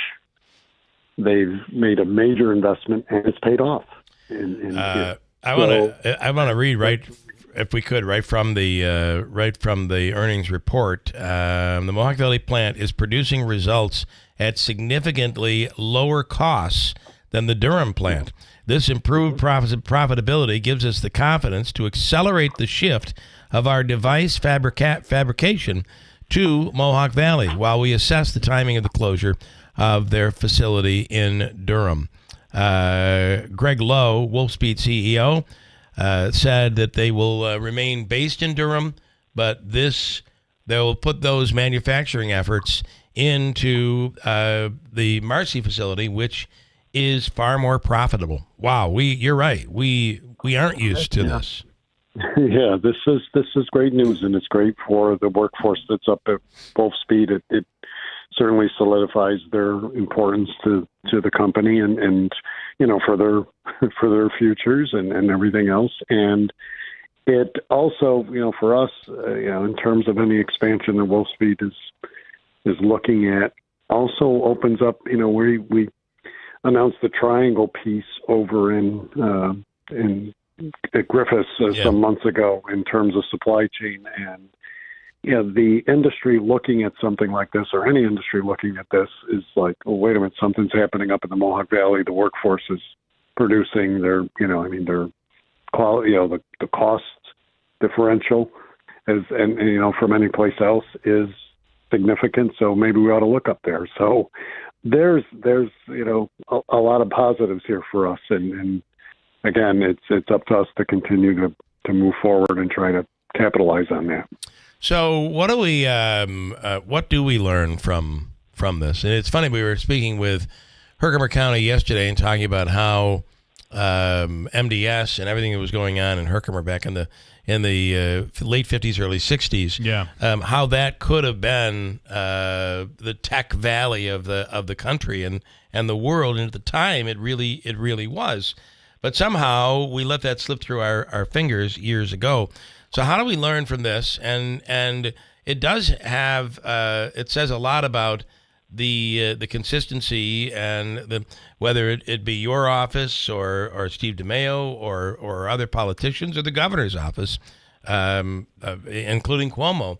they've made a major investment and it's paid off. I want to read right from the earnings report. The Mohawk Valley plant is producing results at significantly lower costs than the Durham plant. This improved profitability gives us the confidence to accelerate the shift of our device fabrication to Mohawk Valley while we assess the timing of the closure of their facility in Durham. Greg Lowe, Wolfspeed CEO, said that they will remain based in Durham, but they'll put those manufacturing efforts into the Marcy facility, which is far more profitable. Wow, you're right. We aren't used to this. Yeah, this is great news, and it's great for the workforce that's up at Wolfspeed. It certainly solidifies their importance to the company and for their futures and everything else. And it also, for us, in terms of any expansion that Wolfspeed is looking at, also opens up. We announced the triangle piece over at Griffiths some months ago in terms of supply chain, and the industry looking at something like this, or any industry looking at this, is like, oh, wait a minute, something's happening up in the Mohawk Valley. The workforce is producing their quality, the cost differential from any place else is significant. So maybe we ought to look up there. So there's a lot of positives here for us, and again, it's up to us to continue to move forward and try to capitalize on that. So what do we learn from this? And it's funny, we were speaking with Herkimer County yesterday and talking about how MDS and everything that was going on in Herkimer back in the late 50s, early 60s, how that could have been the tech valley of the country and the world, and at the time it really was. But somehow we let that slip through our fingers years ago. So how do we learn from this? And it does have it says a lot about the consistency and whether it be your office or Steve DeMayo or other politicians or the governor's office, including Cuomo,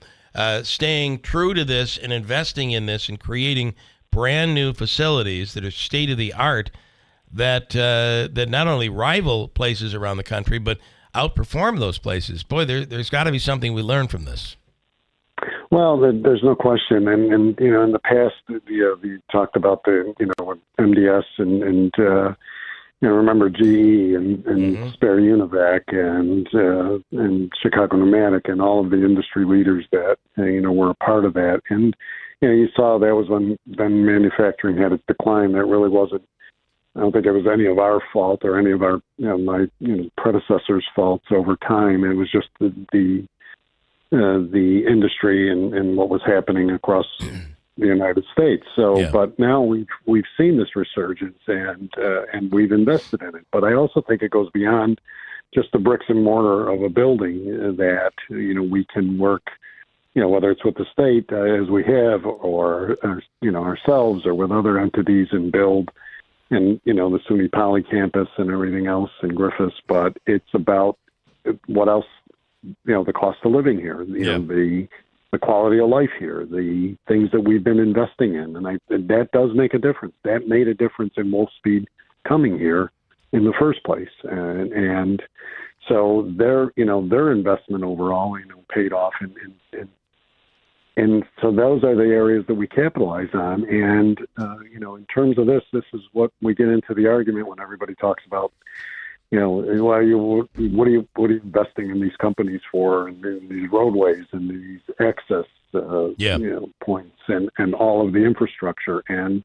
staying true to this and investing in this and creating brand new facilities that are state of the art that not only rival places around the country but outperform those places. Boy, there's got to be something we learn from this. Well, there's no question, and in the past, we talked about the MDS and remember GE and Spare Univac and Chicago Pneumatic and all of the industry leaders that were a part of that, and you saw that was when manufacturing had its decline. That really wasn't. I don't think it was any of our fault or any of our my predecessors' faults over time. It was just the industry and what was happening across the United States. So, but now we've seen this resurgence and we've invested in it. But I also think it goes beyond just the bricks and mortar of a building that we can work, whether it's with the state as we have, or ourselves, or with other entities, and build. And the SUNY Poly campus and everything else in Griffiths, but it's about what else, the cost of living here, the quality of life here, the things that we've been investing in, and that does make a difference. That made a difference in Wolfspeed coming here in the first place, and So their investment overall, paid off, and so those are the areas that we capitalize on. And in terms of this is what we get into the argument when everybody talks about, what are you investing in these companies for, and these roadways and these access points and all of the infrastructure. And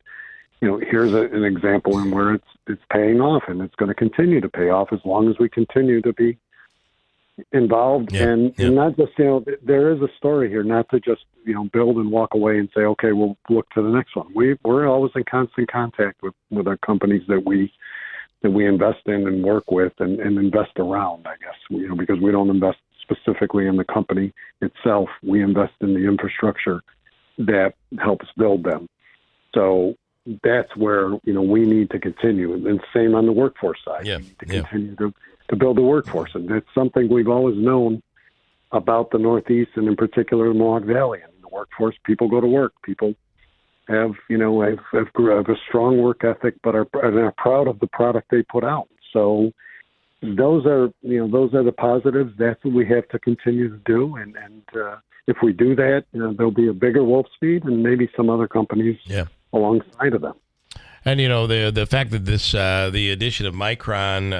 here's an example in where it's paying off, and it's going to continue to pay off as long as we continue to be involved. And not just, there is a story here, not to just, build and walk away and say, okay, we'll look to the next one. We're always in constant contact with our companies that we invest in and work with and invest around, I guess, because we don't invest specifically in the company itself. We invest in the infrastructure that helps build them. So that's where, we need to continue. And same on the workforce side. We need to continue to build the workforce. And that's something we've always known about the Northeast, and in particular the Mohawk Valley. And the workforce, people go to work. People have a strong work ethic, but are proud of the product they put out. So those are the positives. That's what we have to continue to do. And if we do that, there'll be a bigger Wolfspeed and maybe some other companies alongside of them. And the fact that this the addition of Micron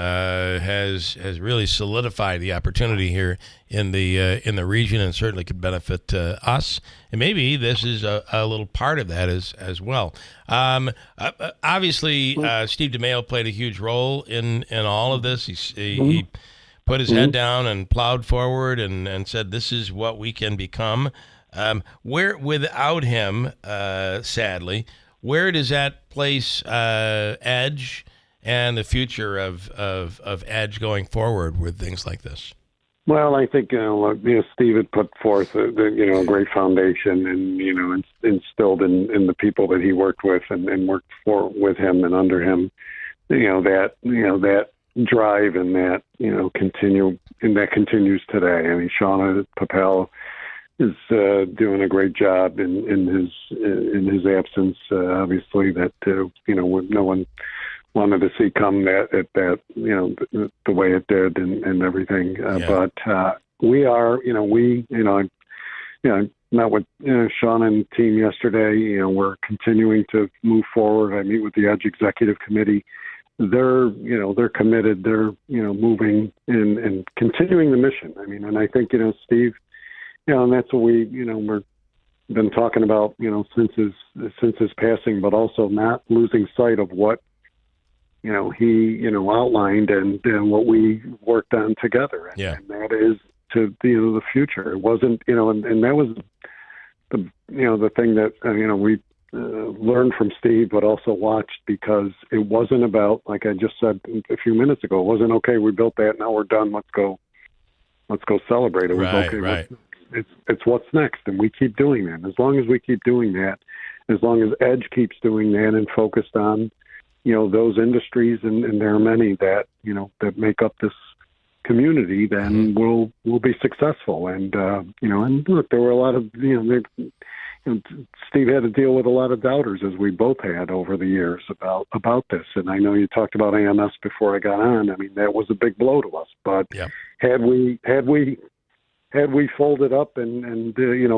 has really solidified the opportunity here in the region, and certainly could benefit us. And maybe this is a little part of that as well. Obviously, Steve DeMaio played a huge role in all of this. He put his head down and plowed forward and said, "This is what we can become." Where without him, sadly. Where does that place Edge and the future of Edge going forward with things like this? Well, I think Steve had put forth a great foundation, and instilled in the people that he worked with and worked with him and under him, that drive and that that continues today. I mean, Shauna Papel is doing a great job in his absence. Obviously, that no one wanted to see come at that the way it did and everything. But we are met with Sean and the team yesterday. We're continuing to move forward. I meet with the Edge Executive Committee. They're committed. They're moving and continuing the mission. I mean, and I think Steve. And that's what we've been talking about, since his passing, but also not losing sight of what, he, outlined and what we worked on together. And that is to, the future. It wasn't, and that was the thing that, we learned from Steve, but also watched, because it wasn't about, like I just said a few minutes ago, it wasn't, okay, we built that, now we're done, let's go celebrate. It was okay. It's what's next, and we keep doing that. As long as we keep doing that, as long as Edge keeps doing that and focused on, those industries, and there are many that, that make up this community, then we'll be successful. And, and look, there were a lot of, Steve had to deal with a lot of doubters, as we both had over the years about this. And I know you talked about AMS before I got on. I mean, that was a big blow to us, but had we folded up and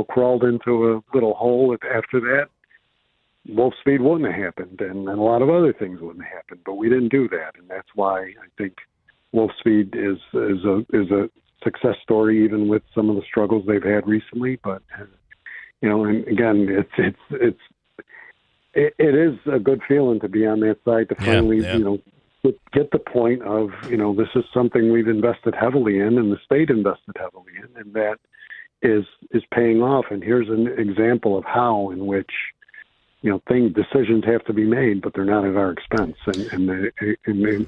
crawled into a little hole after that, Wolfspeed wouldn't have happened, and a lot of other things wouldn't have happened. But we didn't do that, and that's why I think Wolfspeed is a success story, even with some of the struggles they've had recently. But and again, it is a good feeling to be on that side, to finally get the point of, this is something we've invested heavily in, and the state invested heavily in, and that is paying off. And here's an example of how, in which, decisions have to be made, but they're not at our expense, and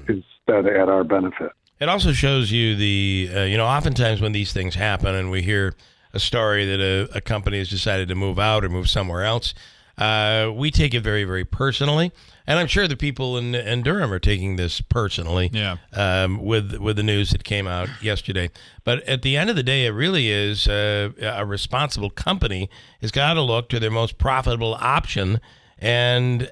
instead at our benefit. It also shows you the, oftentimes when these things happen and we hear a story that a company has decided to move out or move somewhere else, we take it very, very personally. And I'm sure the people in Durham are taking this personally with the news that came out yesterday. But at the end of the day, it really is a responsible company has got to look to their most profitable option. And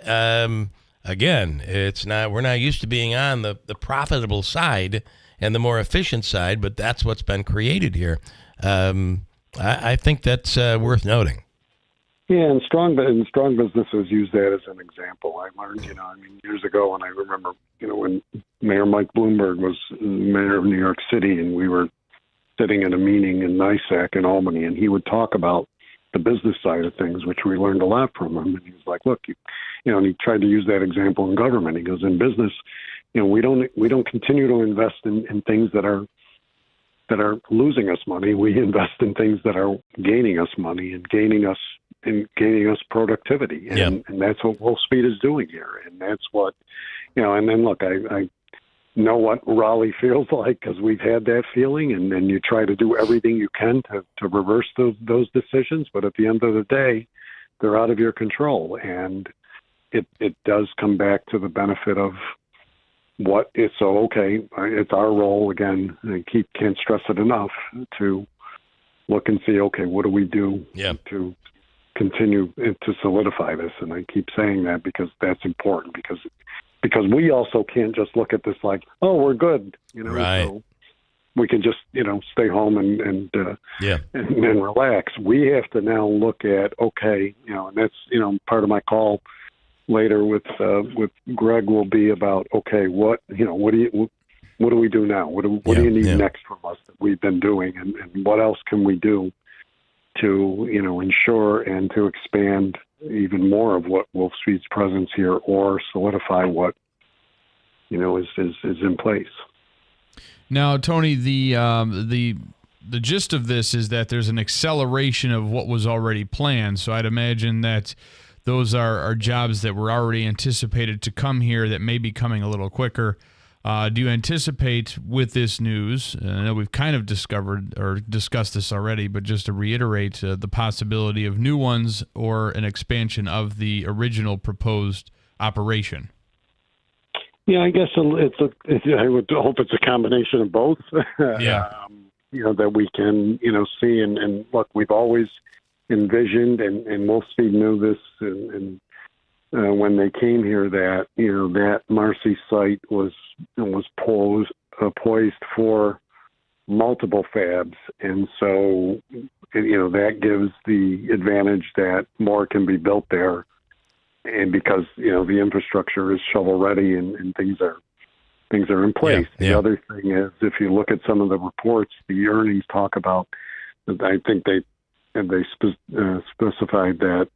again, we're not used to being on the profitable side. and the more efficient side, but that's what's been created here. I think that's worth noting. Yeah, and strong businesses use that as an example. I learned, years ago, and I remember, when Mayor Mike Bloomberg was mayor of New York City, and we were sitting at a meeting in NYSAC in Albany, and he would talk about the business side of things, which we learned a lot from him. And he was like, look, and he tried to use that example in government. He goes, in business, we don't continue to invest in things that are losing us money. We invest in things that are gaining us money and gaining us productivity. And that's what Wolfspeed is doing here. And that's what, and then look, I know what Raleigh feels like, because we've had that feeling, and then you try to do everything you can to reverse those decisions. But at the end of the day, they're out of your control. And it does come back to the benefit of what is so okay. It's our role again. I can't stress it enough to look and see, okay, what do we do to continue to solidify this? And I keep saying that because that's important, because we also can't just look at this like, oh, we're good, Right. So we can just, stay home and relax. We have to now look at, okay, and that's, part of my call later with Greg will be about, okay, what do we do now? What do you need next from us that we've been doing, and what else can we do to, ensure and to expand even more of what Wolfspeed's presence here, or solidify what, is in place. Now, Tony, the gist of this is that there's an acceleration of what was already planned. So I'd imagine that those are jobs that were already anticipated to come here that may be coming a little quicker. Do you anticipate with this news, I know we've kind of discussed this already, but just to reiterate, the possibility of new ones or an expansion of the original proposed operation? Yeah, I guess I would hope it's a combination of both. That we can, see, and look, we've always envisioned, and Wolfspeed knew this, and when they came here, that that Marcy site was poised for multiple fabs, and so that gives the advantage that more can be built there, and because the infrastructure is shovel ready and things are in place. The other thing is, if you look at some of the reports, the earnings talk about, I think they specified that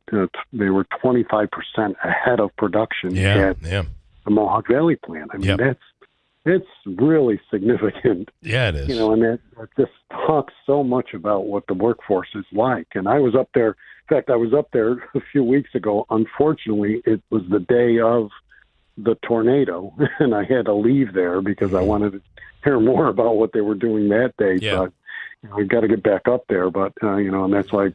they were 25% ahead of production at the Mohawk Valley plant. I mean, that's really significant. Yeah, it is. And that just talks so much about what the workforce is like. And I was up there. In fact, I was up there a few weeks ago. Unfortunately, it was the day of the tornado, and I had to leave there because I wanted to hear more about what they were doing that day. But we've got to get back up there. But and that's why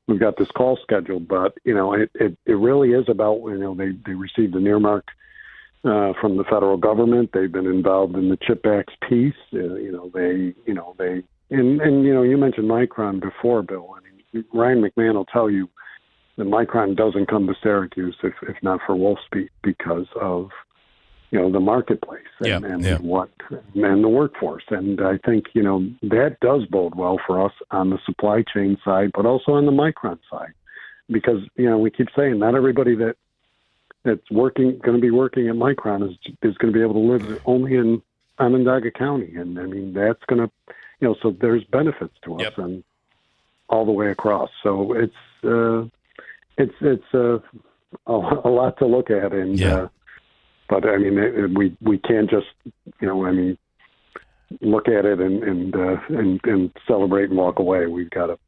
we've got this call scheduled. But it really is about they received an earmark from the federal government. They've been involved in the CHIP Act's piece. You mentioned Micron before, Bill. I mean, Ryan McMahon will tell you that Micron doesn't come to Syracuse if not for Wolfspeed, because of the marketplace and the workforce. And I think that does bode well for us on the supply chain side, but also on the Micron side, because we keep saying not everybody that's going to be working at Micron is going to be able to live only in Onondaga County, and I mean that's going to so there's benefits to us and all the way across. So it's a lot to look at, and but I mean we can't just look at it and celebrate and walk away. We've got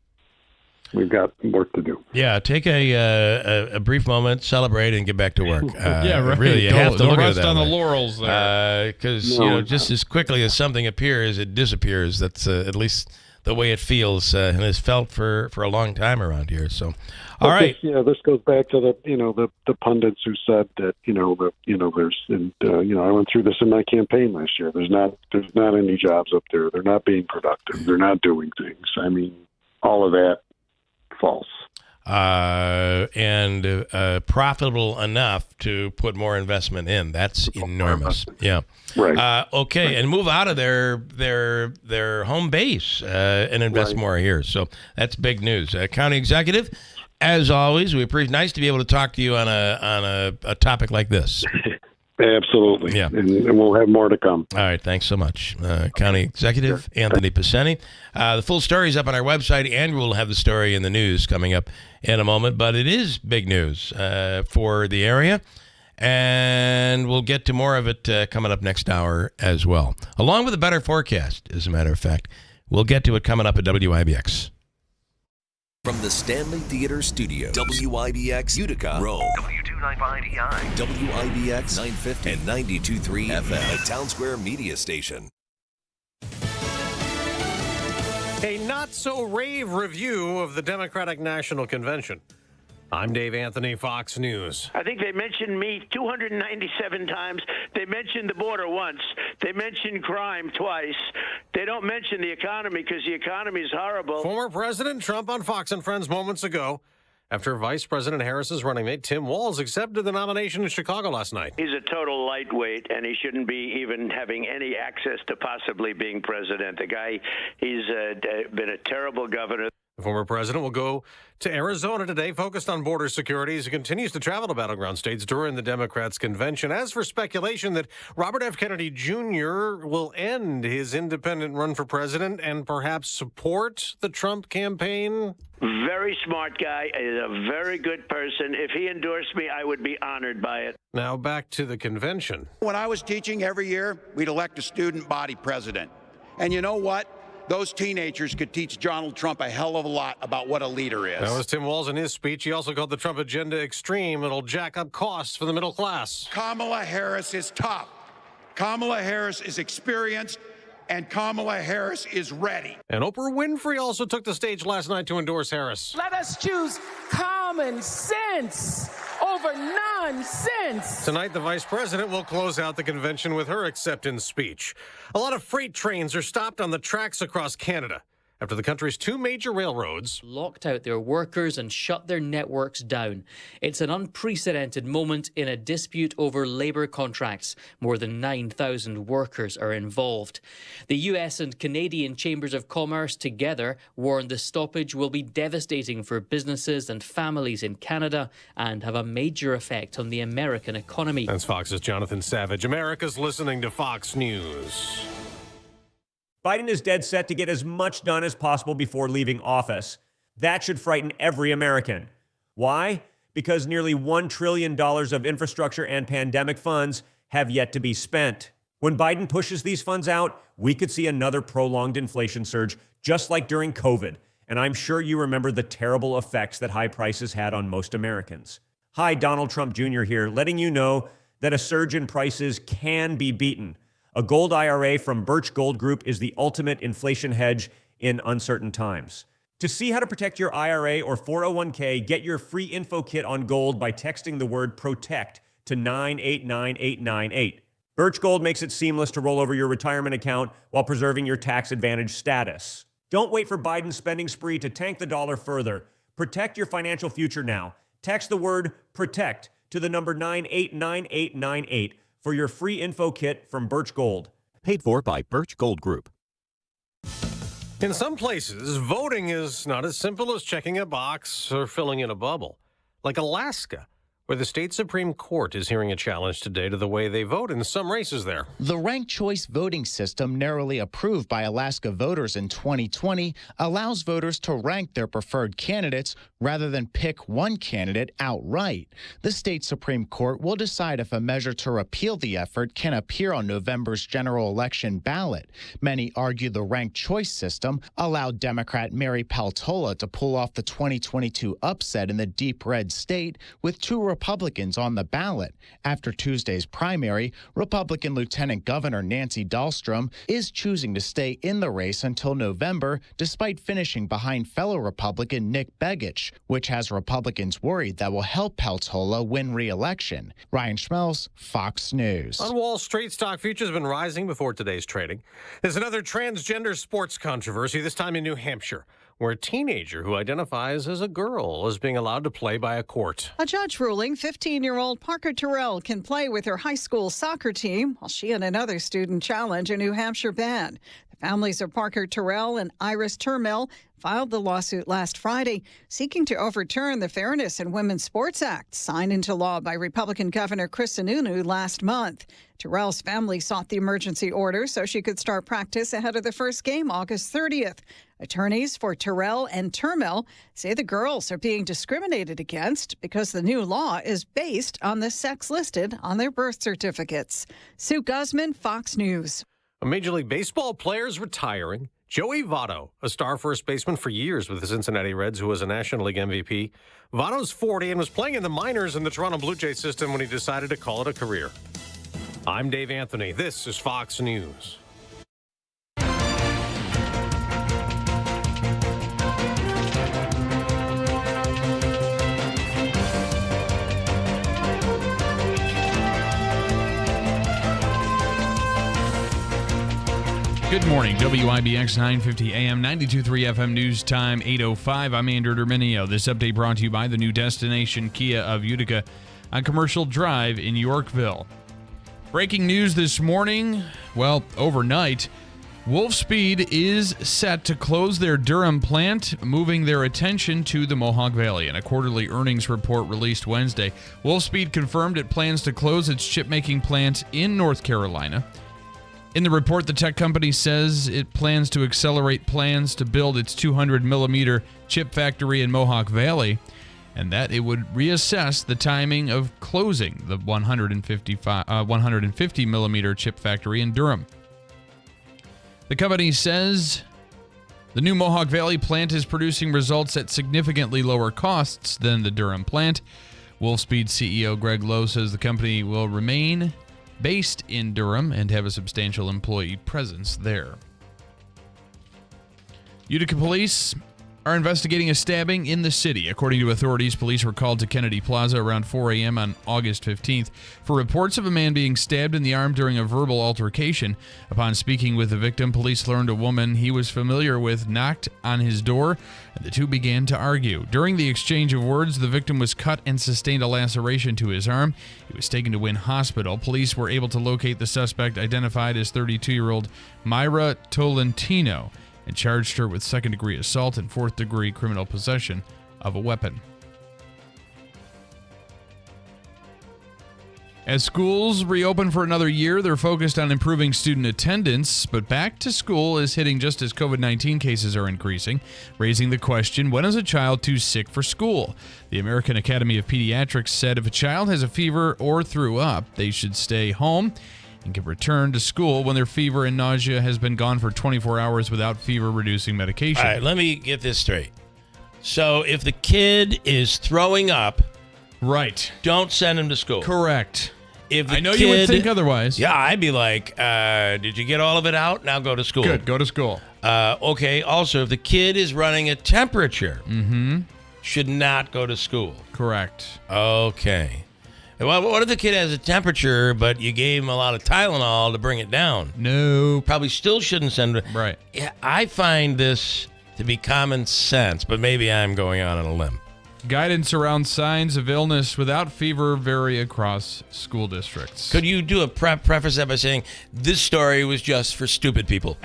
work to do. Yeah, take a brief moment, celebrate, and get back to work. Right. Really, you have to look at it that on way. the laurels there. Because just as quickly as something appears, it disappears. That's at least the way it feels and has felt for a long time around here. So, all right. This goes back to the pundits who said that there's I went through this in my campaign last year. There's not any jobs up there. They're not being productive. They're not doing things. I mean, all of that false. and profitable enough to put more investment in. That's enormous. Yeah. Right. Okay, and move out of their home base and invest more here. So that's big news. County Executive, as always, nice to be able to talk to you on a topic like this. Absolutely. Yeah. And we'll have more to come. All right. Thanks so much. County Executive Anthony Pisani. The full story is up on our website, and we'll have the story in the news coming up in a moment. But it is big news for the area, and we'll get to more of it coming up next hour as well, along with a better forecast, as a matter of fact. We'll get to it coming up at WIBX. From the Stanley Theater Studios, WIBX Utica, Rome, W295EI, WIBX 950 and 92.3 FM, a Town Square media station. A not-so-rave review of the Democratic National Convention. I'm Dave Anthony, Fox News. I think they mentioned me 297 times. They mentioned the border once. They mentioned crime twice. They don't mention the economy because the economy is horrible. Former President Trump on Fox and Friends moments ago after Vice President Harris's running mate Tim Walz accepted the nomination in Chicago last night. He's a total lightweight, and he shouldn't be even having any access to possibly being president. The guy, he's been a terrible governor. The former president will go to Arizona today, focused on border security as he continues to travel to battleground states during the Democrats' convention. As for speculation that Robert F. Kennedy Jr. will end his independent run for president and perhaps support the Trump campaign. Very smart guy, is a very good person. If he endorsed me, I would be honored by it. Now back to the convention. When I was teaching every year, we'd elect a student body president. And you know what? Those teenagers could teach Donald Trump a hell of a lot about what a leader is. That was Tim Walz in his speech. He also called the Trump agenda extreme. It'll jack up costs for the middle class. Kamala Harris is tough. Kamala Harris is experienced, and Kamala Harris is ready. And Oprah Winfrey also took the stage last night to endorse Harris. Let us choose common sense over nonsense. Tonight, the vice president will close out the convention with her acceptance speech. A lot of freight trains are stopped on the tracks across Canada after the country's two major railroads locked out their workers and shut their networks down. It's an unprecedented moment in a dispute over labour contracts. More than 9,000 workers are involved. The US and Canadian Chambers of Commerce together warn the stoppage will be devastating for businesses and families in Canada and have a major effect on the American economy. That's Fox's Jonathan Savage. America's listening to Fox News. Biden is dead set to get as much done as possible before leaving office. That should frighten every American. Why? Because nearly $1 trillion of infrastructure and pandemic funds have yet to be spent. When Biden pushes these funds out, we could see another prolonged inflation surge, just like during COVID. And I'm sure you remember the terrible effects that high prices had on most Americans. Hi, Donald Trump Jr. here, letting you know that a surge in prices can be beaten. A gold IRA from Birch Gold Group is the ultimate inflation hedge in uncertain times. To see how to protect your IRA or 401k, get your free info kit on gold by texting the word PROTECT to 989898. Birch Gold makes it seamless to roll over your retirement account while preserving your tax advantage status. Don't wait for Biden's spending spree to tank the dollar further. Protect your financial future now. Text the word PROTECT to the number 989898. for your free info kit from Birch Gold. Paid for by Birch Gold Group. In some places, voting is not as simple as checking a box or filling in a bubble. Like Alaska, where the state Supreme Court is hearing a challenge today to the way they vote in some races there. The ranked choice voting system, narrowly approved by Alaska voters in 2020, allows voters to rank their preferred candidates rather than pick one candidate outright. The state Supreme Court will decide if a measure to repeal the effort can appear on November's general election ballot. Many argue the ranked choice system allowed Democrat Mary Peltola to pull off the 2022 upset in the deep red state with two Republicans on the ballot. After Tuesday's primary, Republican Lieutenant Governor Nancy Dahlstrom is choosing to stay in the race until November, despite finishing behind fellow Republican Nick Begich, which has Republicans worried that will help Peltola win re-election. Ryan Schmelz, Fox News. On Wall Street, stock futures have been rising before today's trading. There's another transgender sports controversy, this time in New Hampshire. where a teenager who identifies as a girl is being allowed to play by a court. A judge ruling 15-year-old Parker Terrell can play with her high school soccer team while she and another student challenge a New Hampshire ban. The families of Parker Terrell and Iris Turmel filed the lawsuit last Friday, seeking to overturn the Fairness in Women's Sports Act, signed into law by Republican Governor Chris Sununu last month. Terrell's family sought the emergency order so she could start practice ahead of the first game August 30th. Attorneys for Terrell and Turmel say the girls are being discriminated against because the new law is based on the sex listed on their birth certificates. Sue Guzman, Fox News. A Major League Baseball player's retiring. Joey Votto, a star first baseman for years with the Cincinnati Reds, who was a National League MVP. Votto's 40 and was playing in the minors in the Toronto Blue Jays system when he decided to call it a career. I'm Dave Anthony. This is Fox News. Good morning, WIBX 950 AM, 92.3 FM News Time, 8:05. I'm Andrew Derminio. This update brought to you by the new destination Kia of Utica on Commercial Drive in Yorkville. Breaking news this morning, overnight, Wolfspeed is set to close their Durham plant, moving their attention to the Mohawk Valley. In a quarterly earnings report released Wednesday, Wolfspeed confirmed it plans to close its chip-making plant in North Carolina. In the report, the tech company says it plans to accelerate plans to build its 200-millimeter chip factory in Mohawk Valley, and that it would reassess the timing of closing the 150-millimeter chip factory in Durham. The company says the new Mohawk Valley plant is producing results at significantly lower costs than the Durham plant. Wolfspeed CEO Greg Lowe says the company will remain based in Durham and have a substantial employee presence there. Utica police are investigating a stabbing in the city. According to authorities, police were called to Kennedy Plaza around 4 a.m. on August 15th for reports of a man being stabbed in the arm during a verbal altercation. Upon speaking with the victim, police learned a woman he was familiar with knocked on his door, and the two began to argue. During the exchange of words, the victim was cut and sustained a laceration to his arm. He was taken to Wynn Hospital. Police were able to locate the suspect, identified as 32-year-old Myra Tolentino, and charged her with second-degree assault and fourth-degree criminal possession of a weapon. As schools reopen for another year, they're focused on improving student attendance, but back to school is hitting just as COVID-19 cases are increasing, raising the question, when is a child too sick for school? The American Academy of Pediatrics said if a child has a fever or threw up, they should stay home and can return to school when their fever and nausea has been gone for 24 hours without fever-reducing medication. All right, let me get this straight. So if the kid is throwing up, right, don't send him to school. Correct. If I know you would think otherwise. Yeah, I'd be like, did you get all of it out? Now go to school. Good, go to school. Okay, also, if the kid is running a temperature, should not go to school. Correct. Okay. Well, what if the kid has a temperature, but you gave him a lot of Tylenol to bring it down? No. Probably still shouldn't send it. Right. Yeah, I find this to be common sense, but maybe I'm going out on a limb. Guidance around signs of illness without fever vary across school districts. Could you do a preface that by saying, this story was just for stupid people?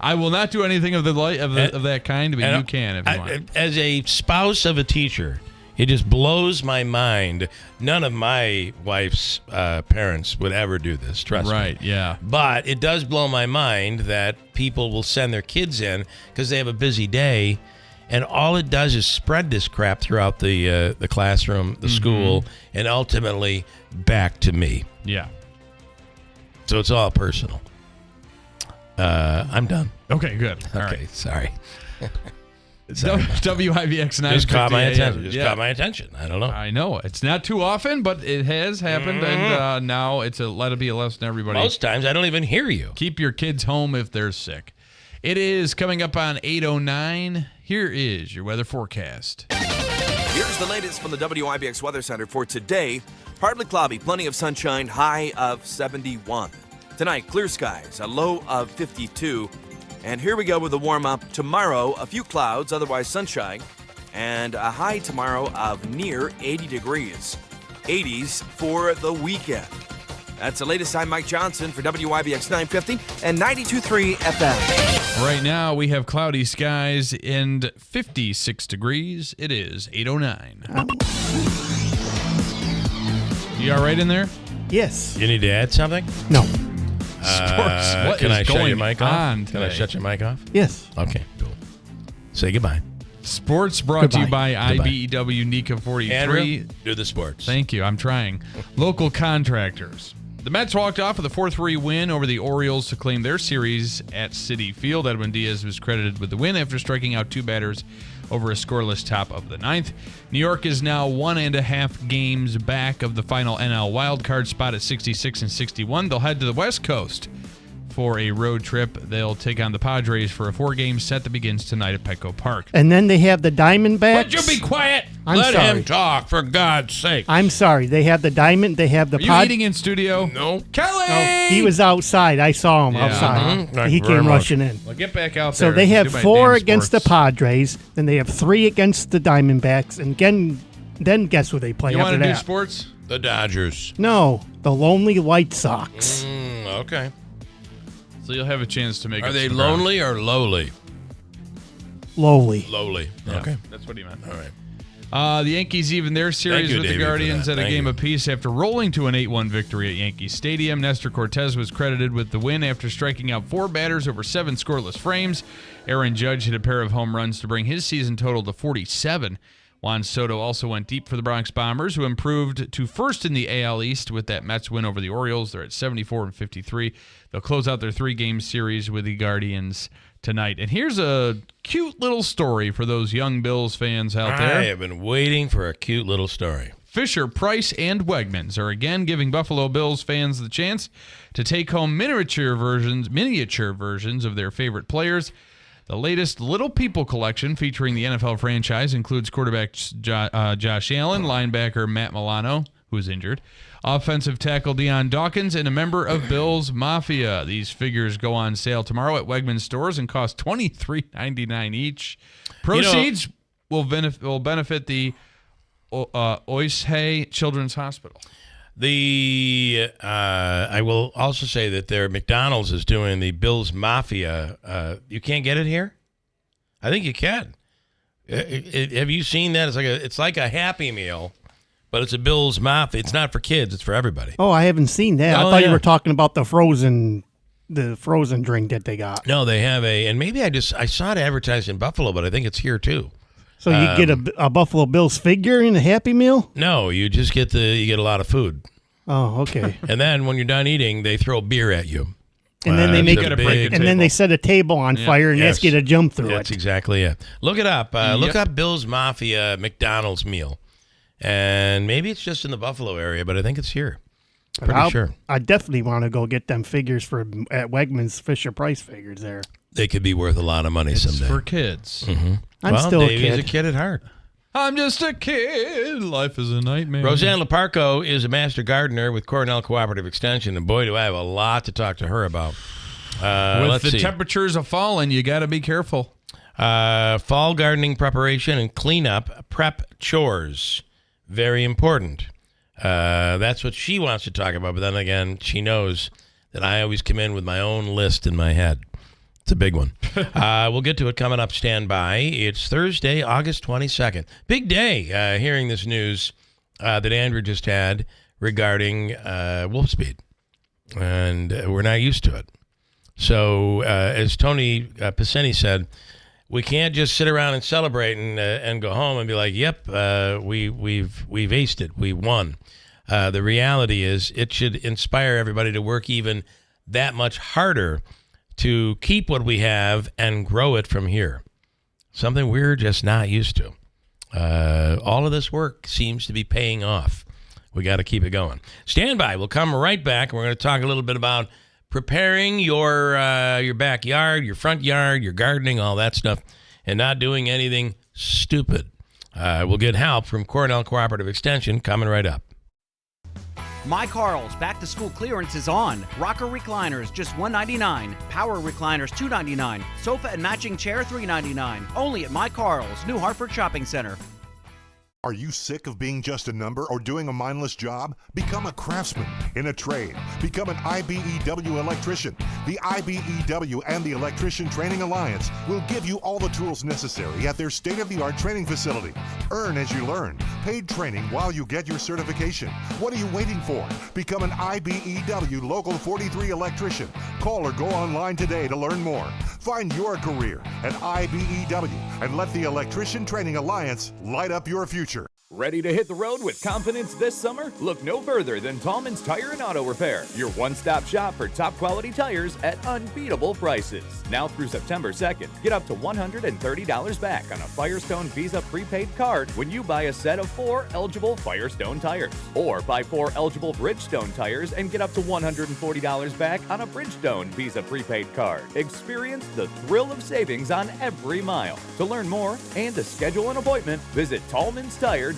I will not do anything of that kind, but you can if you want. As a spouse of a teacher, it just blows my mind. None of my wife's parents would ever do this, trust me. Right, yeah. But it does blow my mind that people will send their kids in because they have a busy day, and all it does is spread this crap throughout the classroom, the school, and ultimately back to me. Yeah. So it's all personal. I'm done. Okay, good. All okay, right. Sorry. WIBX 950 Just caught my attention. AM. Just caught my attention. I don't know. I know. It's not too often, but it has happened, and now let it be a lesson to everybody. Most times, I don't even hear you. Keep your kids home if they're sick. It is coming up on 8:09. Here is your weather forecast. Here's the latest from the WIBX Weather Center for today. Partly cloudy, plenty of sunshine, high of 71. Tonight, clear skies, a low of 52. And here we go with the warm-up. Tomorrow, a few clouds, otherwise sunshine, and a high tomorrow of near 80 degrees. 80s for the weekend. That's the latest. I'm Mike Johnson for WIBX 950 and 92.3 FM. Right now, we have cloudy skies and 56 degrees. It is 8:09. You all right in there? Yes. You need to add something? No. Sports. What Can is I shut going your mic on off? Can I today? shut your mic off? Yes. Okay, cool. Say goodbye. Sports brought to you by Goodbye. IBEW NECA 43. Andrew, do the sports. Thank you. I'm trying. Local contractors. The Mets walked off with a 4-3 win over the Orioles to claim their series at Citi Field. Edwin Diaz was credited with the win after striking out 2 batters over a scoreless top of the 9th. New York is now 1.5 games back of the final NL wildcard spot at 66 and 61. They'll head to the West Coast for a road trip. They'll take on the Padres for a 4-game set that begins tonight at Petco Park. And then they have the Diamondbacks. Would you be quiet? I'm Let sorry. him talk, for God's sake. I'm sorry. They have the They have the Are you eating in studio? No. Kelly! Oh, he was outside. I saw him outside. Mhm. He Very came much. rushing in. Well, get back out there. So they and have do my 4 damn against the sports. Padres. Then they have 3 against the Diamondbacks. And again, then guess who they play You after want to do that? sports? The Dodgers. No, the lonely White Sox. Okay. So you'll have a chance to make Are up they some ground. lonely or lowly? Lowly. Lowly. Yeah, Okay. that's what he meant. All right. The Yankees even their series you, with Davey, the for Guardians that. at a Thank game you. apiece after rolling to an 8-1 victory at Yankee Stadium. Nestor Cortez was credited with the win after striking out 4 batters over 7 scoreless frames. Aaron Judge hit a pair of home runs to bring his season total to 47. Juan Soto also went deep for the Bronx Bombers, who improved to first in the AL East with that Mets win over the Orioles. They're at 74 and 53. They'll close out their 3-game series with the Guardians tonight. And here's a cute little story for those young Bills fans out there. I have been waiting for a cute little story. Fisher, Price, and Wegmans are again giving Buffalo Bills fans the chance to take home miniature versions of their favorite players. The latest Little People collection featuring the NFL franchise includes quarterback Josh Allen, linebacker Matt Milano, who's injured, offensive tackle Deion Dawkins, and a member of Bills Mafia. These figures go on sale tomorrow at Wegmans stores and cost $23.99 each. Proceeds will benefit the Oishei Children's Hospital. I will also say that their McDonald's is doing the Bills Mafia. You can't get it here? I think you can. Have you seen that? It's like a Happy Meal, but it's a Bills Mafia. It's not for kids. It's for everybody. Oh, I haven't seen that. I Oh, thought yeah. you were talking about the frozen drink that they got. No, they have and maybe I saw it advertised in Buffalo, but I think it's here too. So you get a Buffalo Bills figure in a Happy Meal? No, you just get a lot of food. Oh, okay. And then when you're done eating, they throw beer at you. And then they make it's a it, big- and then they set a table on fire and ask you to jump through That's it. exactly it. Look it up. Look up Bill's Mafia McDonald's meal, and maybe it's just in the Buffalo area, but I think it's here. Pretty sure. I definitely want to go get them figures at Wegmans Fisher Price figures there. They could be worth a lot of money someday. For kids. Mm-hmm. I'm still a Davey's kid. a kid at heart. I'm just a kid. Life is a nightmare. Roseanne Leparco is a master gardener with Cornell Cooperative Extension, and boy, do I have a lot to talk to her about. With let's the see. temperatures of falling, you got to be careful. Fall gardening preparation and cleanup prep chores. Very important. That's what she wants to talk about, but then again, she knows that I always come in with my own list in my head. It's a big one. We'll get to it coming up. Stand by. It's Thursday, August 22nd. Big day hearing this news that Andrew just had regarding wolf speed. And we're not used to it. So as Tony Piseni said, we can't just sit around and celebrate and go home and be like, yep, we've aced it. We won. The reality is it should inspire everybody to work even that much harder to keep what we have and grow it from here. Something we're just not used to. All of this work seems to be paying off. We got to keep it going. Stand by. We'll come right back. We're going to talk a little bit about preparing your backyard, your front yard, your gardening, all that stuff, and not doing anything stupid. We'll get help from Cornell Cooperative Extension coming right up. My Carl's back-to-school clearance is on. Rocker recliners, just $199. Power recliners, $299. Sofa and matching chair, $399. Only at My Carl's, New Hartford Shopping Center. Are you sick of being just a number or doing a mindless job? Become a craftsman in a trade. Become an IBEW electrician. The IBEW and the Electrician Training Alliance will give you all the tools necessary at their state-of-the-art training facility. Earn as you learn. Paid training while you get your certification. What are you waiting for? Become an IBEW Local 43 electrician. Call or go online today to learn more. Find your career at IBEW and let the Electrician Training Alliance light up your future. Ready to hit the road with confidence this summer? Look no further than Tallman's Tire and Auto Repair, your one-stop shop for top quality tires at unbeatable prices. Now through September 2nd, get up to $130 back on a Firestone Visa prepaid card when you buy a set of 4 eligible Firestone tires. Or buy 4 eligible Bridgestone tires and get up to $140 back on a Bridgestone Visa prepaid card. Experience the thrill of savings on every mile. To learn more and to schedule an appointment, visit Tallman'sTire.com.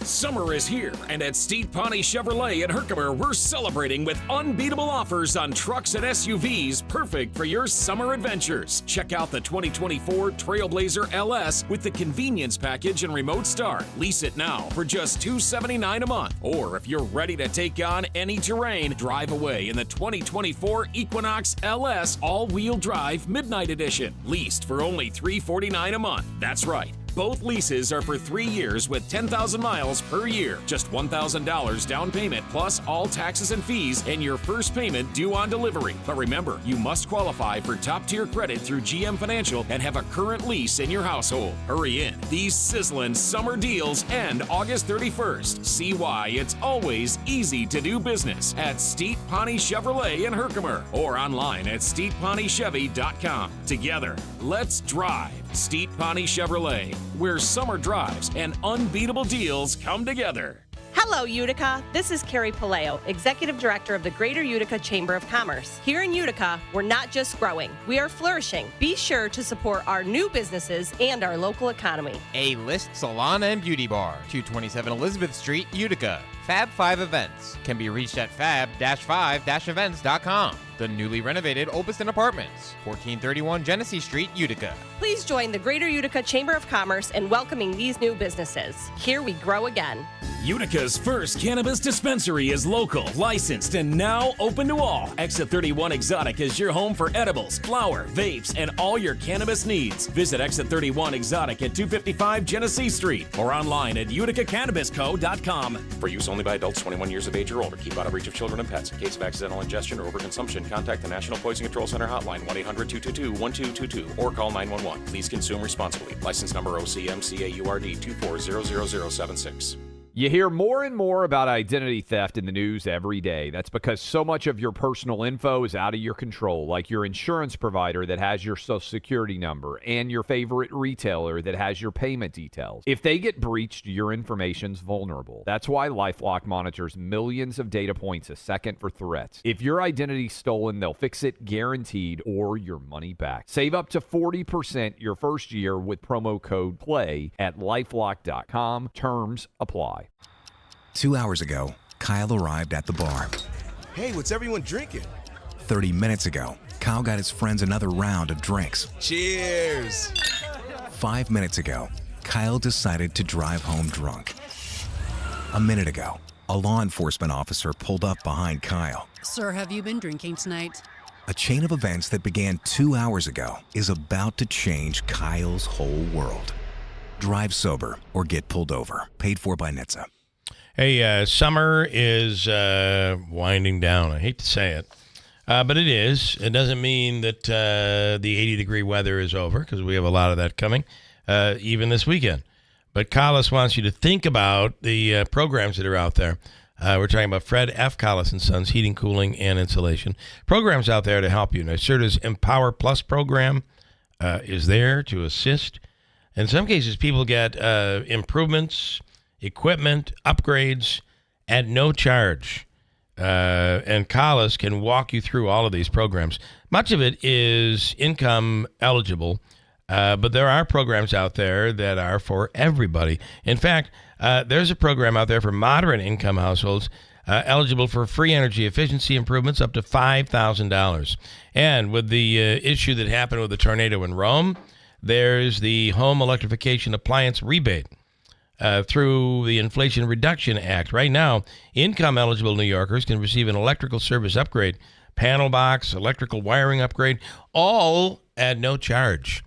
Summer is here, and at Steve Pawnee Chevrolet in Herkimer, we're celebrating with unbeatable offers on trucks and SUVs perfect for your summer adventures. Check out the 2024 Trailblazer LS with the convenience package and remote start. Lease it now for just $279 a month. Or if you're ready to take on any terrain, drive away in the 2024 Equinox LS all-wheel drive Midnight Edition. Leased for only $349 a month. That's right. Both leases are for 3 years with 10,000 miles per year. Just $1,000 down payment plus all taxes and fees and your first payment due on delivery. But remember, you must qualify for top-tier credit through GM Financial and have a current lease in your household. Hurry in. These sizzling summer deals end August 31st. See why it's always easy to do business at Steve Pawnee Chevrolet in Herkimer or online at StevePawneeChevy.com. Together, let's drive Steve Pawnee Chevrolet, where summer drives and unbeatable deals come together. Hello, Utica. This is Carrie Paleo, Executive Director of the Greater Utica Chamber of Commerce. Here in Utica, we're not just growing, we are flourishing. Be sure to support our new businesses and our local economy. A-List Salon and Beauty Bar, 227 Elizabeth Street, Utica. Fab 5 Events can be reached at fab-5-events.com. The newly renovated Olbiston Apartments, 1431 Genesee Street, Utica. Please join the Greater Utica Chamber of Commerce in welcoming these new businesses. Here we grow again. Utica's first cannabis dispensary is local, licensed, and now open to all. Exit 31 Exotic is your home for edibles, flower, vapes, and all your cannabis needs. Visit Exit 31 Exotic at 255 Genesee Street or online at uticacannabisco.com. For use only by adults 21 years of age or older. Keep out of reach of children and pets. In case of accidental ingestion or overconsumption, contact the National Poison Control Center hotline 1-800-222-1222 or call 911. Please consume responsibly. License number OCMCAURD 2400076. You hear more and more about identity theft in the news every day. That's because so much of your personal info is out of your control, like your insurance provider that has your social security number and your favorite retailer that has your payment details. If they get breached, your information's vulnerable. That's why LifeLock monitors millions of data points a second for threats. If your identity's stolen, they'll fix it guaranteed or your money back. Save up to 40% your first year with promo code PLAY at LifeLock.com. Terms apply. 2 hours ago, Kyle arrived at the bar. Hey, what's everyone drinking? 30 minutes ago, Kyle got his friends another round of drinks. Cheers! 5 minutes ago, Kyle decided to drive home drunk. A minute ago, a law enforcement officer pulled up behind Kyle. Sir, have you been drinking tonight? A chain of events that began 2 hours ago is about to change Kyle's whole world. Drive sober or get pulled over. Paid for by NHTSA. Hey, summer is winding down. I hate to say it, but it is. It doesn't mean that the 80-degree weather is over, because we have a lot of that coming, even this weekend. But Collis wants you to think about the programs that are out there. We're talking about Fred F. Collis & Sons, Heating, Cooling, and Insulation. Programs out there to help you. NYSERDA's Empower Plus program is there to assist. In some cases, people get improvements, equipment, upgrades at no charge. And Collis can walk you through all of these programs. Much of it is income eligible, but there are programs out there that are for everybody. In fact, there's a program out there for moderate income households eligible for free energy efficiency improvements up to $5,000. And with the issue that happened with the tornado in Rome, there's the home electrification appliance rebate through the Inflation Reduction Act. Right now, income-eligible New Yorkers can receive an electrical service upgrade, panel box, electrical wiring upgrade, all at no charge.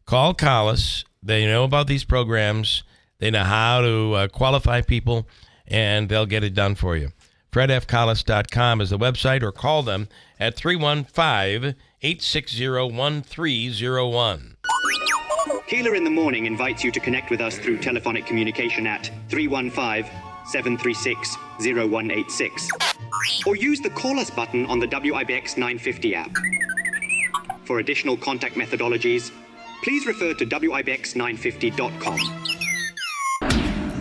Call Collis. They know about these programs. They know how to qualify people, and they'll get it done for you. FredFCollis.com is the website, or call them at 315-860-1301. Keeler in the Morning invites you to connect with us through telephonic communication at 315-736-0186. Or use the Call Us button on the WIBX 950 app. For additional contact methodologies, please refer to WIBX950.com.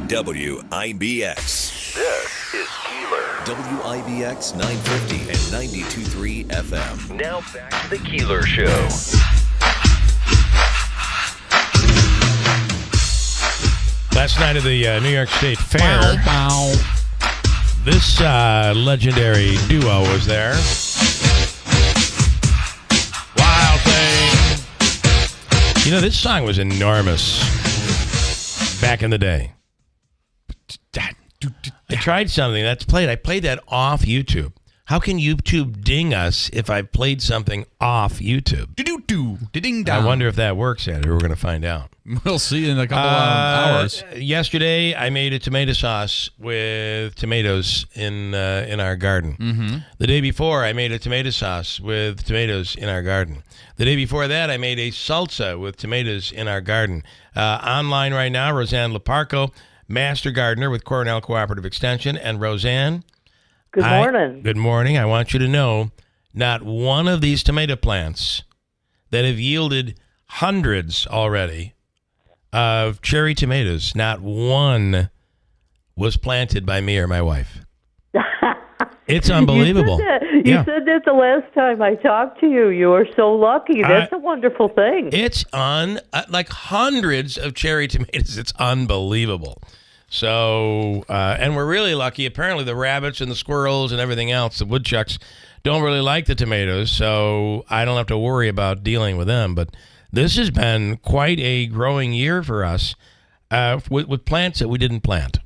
WIBX. This is Keeler. WIBX 950 and 92.3 FM. Now back to the Keeler Show. Last night at the New York State Fair, this legendary duo was there. Wild Thing. You know, this song was enormous back in the day. I tried something that's played. I played that off YouTube. How can YouTube ding us if I played something off YouTube? I wonder if that works, Andrew. We're going to find out. We'll see in a couple hours. Yesterday, I made a tomato sauce with tomatoes in our garden. Mm-hmm. The day before, I made a tomato sauce with tomatoes in our garden. The day before that, I made a salsa with tomatoes in our garden. Online right now, Roseanne Leparco, Master Gardener with Cornell Cooperative Extension. And Roseanne, good morning. Good morning. I want you to know, not one of these tomato plants that have yielded hundreds already of cherry tomatoes, not one was planted by me or my wife. It's unbelievable. You said that the last time I talked to you. You were so lucky. That's a wonderful thing. It's like hundreds of cherry tomatoes. It's unbelievable. So, and we're really lucky. Apparently the rabbits and the squirrels and everything else, the woodchucks, don't really like the tomatoes, so I don't have to worry about dealing with them. But this has been quite a growing year for us with plants that we didn't plant.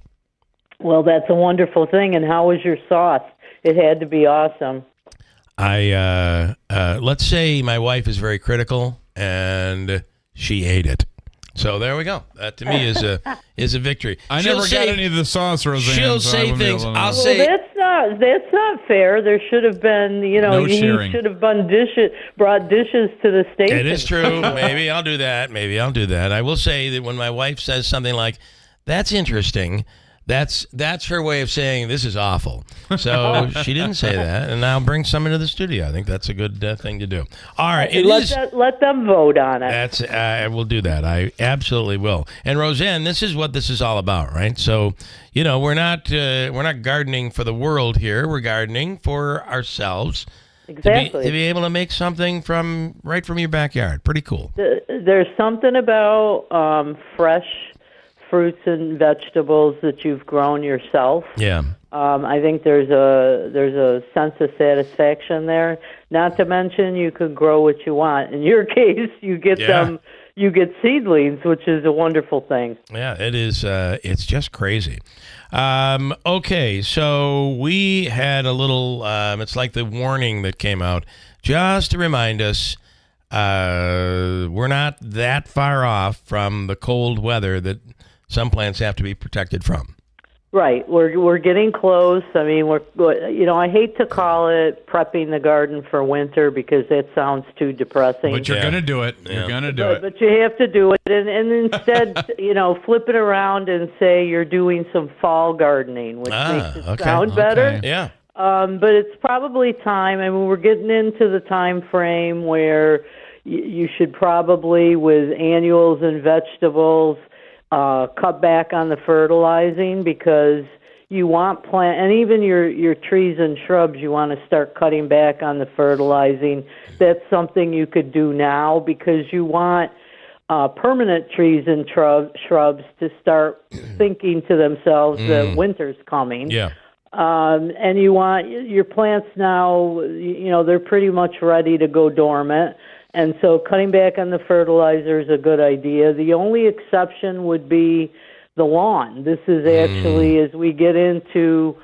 Well, that's a wonderful thing. And how was your sauce? It had to be awesome. Let's say my wife is very critical, and she ate it. So there we go. That to me is a victory. I never got any of the sauce, Roseanne. She'll say things. I'll say that's not fair. There should have been, no you sharing. should have brought dishes to the station. It is true. Maybe I'll do that. I will say that when my wife says something like, "That's interesting," that's her way of saying this is awful. So she didn't say that, and I'll bring some into the studio. I think that's a good thing to do. All right, let them vote on it. We'll do that. I absolutely will. And Roseanne, this is what this is all about, right? So, we're not gardening for the world here. We're gardening for ourselves. Exactly. To be able to make something right from your backyard. Pretty cool. There's something about fresh fruits and vegetables that you've grown yourself. Yeah. I think there's a sense of satisfaction there. Not to mention, you could grow what you want. In your case, you get seedlings, which is a wonderful thing. Yeah, it is. It's just crazy. Okay, so we had a little. It's like the warning that came out just to remind us. We're not that far off from the cold weather that some plants have to be protected from. Right. We're getting close. I mean, I hate to call it prepping the garden for winter because that sounds too depressing. But you're going to do it. You're going to do it. But you have to do it. And instead, flip it around and say you're doing some fall gardening, which makes it sound better. Yeah. But it's probably time. I mean, we're getting into the time frame where you should probably, with annuals and vegetables, cut back on the fertilizing because you want and even your trees and shrubs, you want to start cutting back on the fertilizing. That's something you could do now because you want permanent trees and shrubs to start thinking to themselves that winter's coming. Yeah. And you want your plants now, they're pretty much ready to go dormant. And so cutting back on the fertilizer is a good idea. The only exception would be the lawn. This is actually, as we get into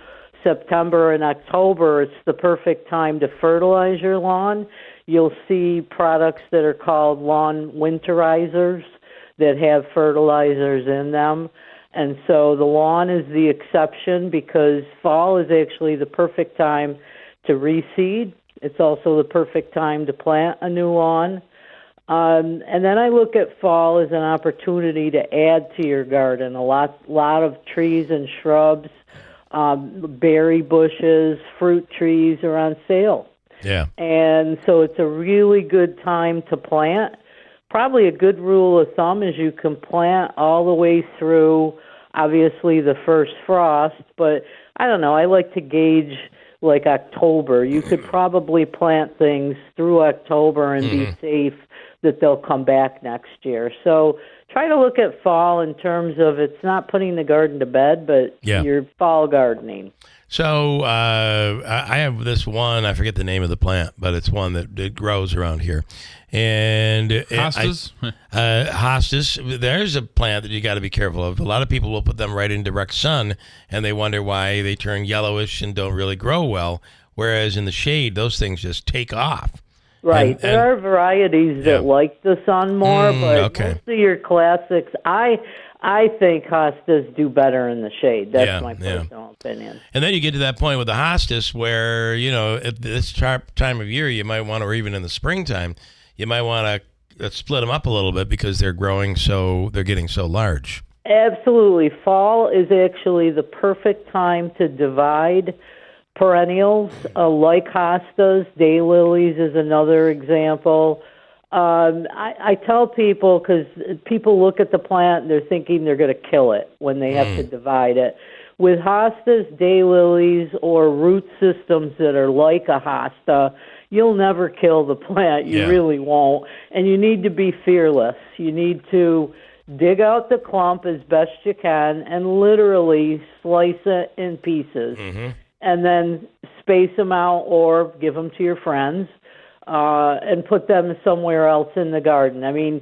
September and October, it's the perfect time to fertilize your lawn. You'll see products that are called lawn winterizers that have fertilizers in them. And so the lawn is the exception because fall is actually the perfect time to reseed. It's also the perfect time to plant a new lawn. And then I look at fall as an opportunity to add to your garden. A lot of trees and shrubs, berry bushes, fruit trees are on sale. Yeah. And so it's a really good time to plant. Probably a good rule of thumb is you can plant all the way through, obviously, the first frost. But I don't know, I like to gauge like October. You could probably plant things through October and be safe that they'll come back next year. So try to look at fall in terms of it's not putting the garden to bed, but your fall gardening. So I have this one, I forget the name of the plant, but it's one that grows around here. And hostas? Hostas. There's a plant that you got to be careful of. A lot of people will put them right in direct sun, and they wonder why they turn yellowish and don't really grow well, whereas in the shade, those things just take off. Right. There are varieties that like the sun more, but most of your classics, I think hostas do better in the shade. That's my personal opinion. And then you get to that point with the hostas where, at this time of year, you might want to, or even in the springtime, you might want to split them up a little bit because they're growing they're getting so large. Absolutely. Fall is actually the perfect time to divide perennials like hostas. Daylilies is another example. I tell people, because people look at the plant and they're thinking they're going to kill it when they have to divide it. With hostas, daylilies, or root systems that are like a hosta, you'll never kill the plant. You really won't. And you need to be fearless. You need to dig out the clump as best you can and literally slice it in pieces. And then space them out or give them to your friends and put them somewhere else in the garden. I mean,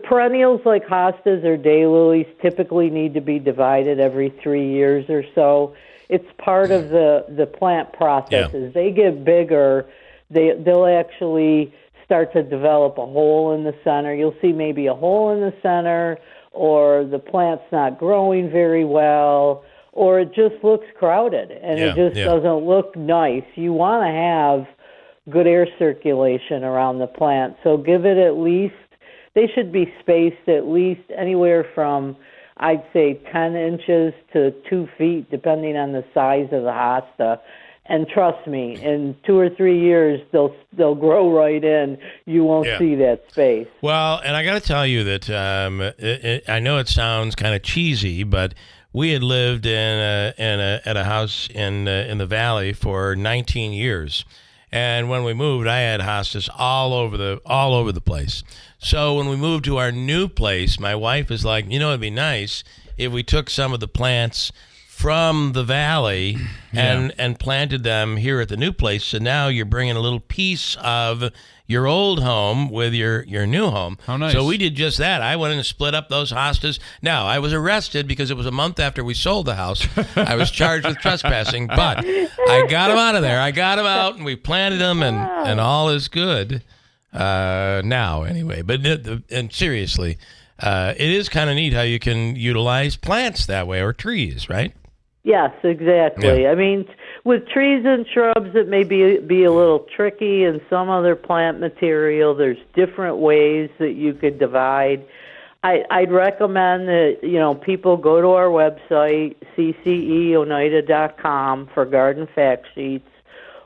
perennials like hostas or daylilies typically need to be divided every 3 years or so. It's part of the plant process. As they get bigger, they'll actually start to develop a hole in the center. You'll see maybe a hole in the center, or the plant's not growing very well, or it just looks crowded and it just doesn't look nice. You want to have good air circulation around the plant. So give it at least, they should be spaced at least anywhere from, I'd say, 10 inches to 2 feet, depending on the size of the hosta. And trust me, in 2 or 3 years, they'll grow right in. You won't see that space. Well, and I got to tell you that I know it sounds kind of cheesy, but we had lived at a house in the valley for 19 years, and when we moved, I had hostas all over the place. So when we moved to our new place, my wife is like, it'd be nice if we took some of the plants from the valley and planted them here at the new place. So now you're bringing a little piece of your old home with your new home. How nice. So we did just that. I went in and split up those hostas. Now, I was arrested because it was a month after we sold the house. I was charged with trespassing, but I got them out of there. I got them out, and we planted them, and all is good now anyway. But and seriously, it is kind of neat how you can utilize plants that way, or trees, right? Yes, exactly. I mean, with trees and shrubs, it may be a little tricky, and some other plant material, there's different ways that you could divide. I'd recommend that, people go to our website, cceoneida.com, for garden fact sheets,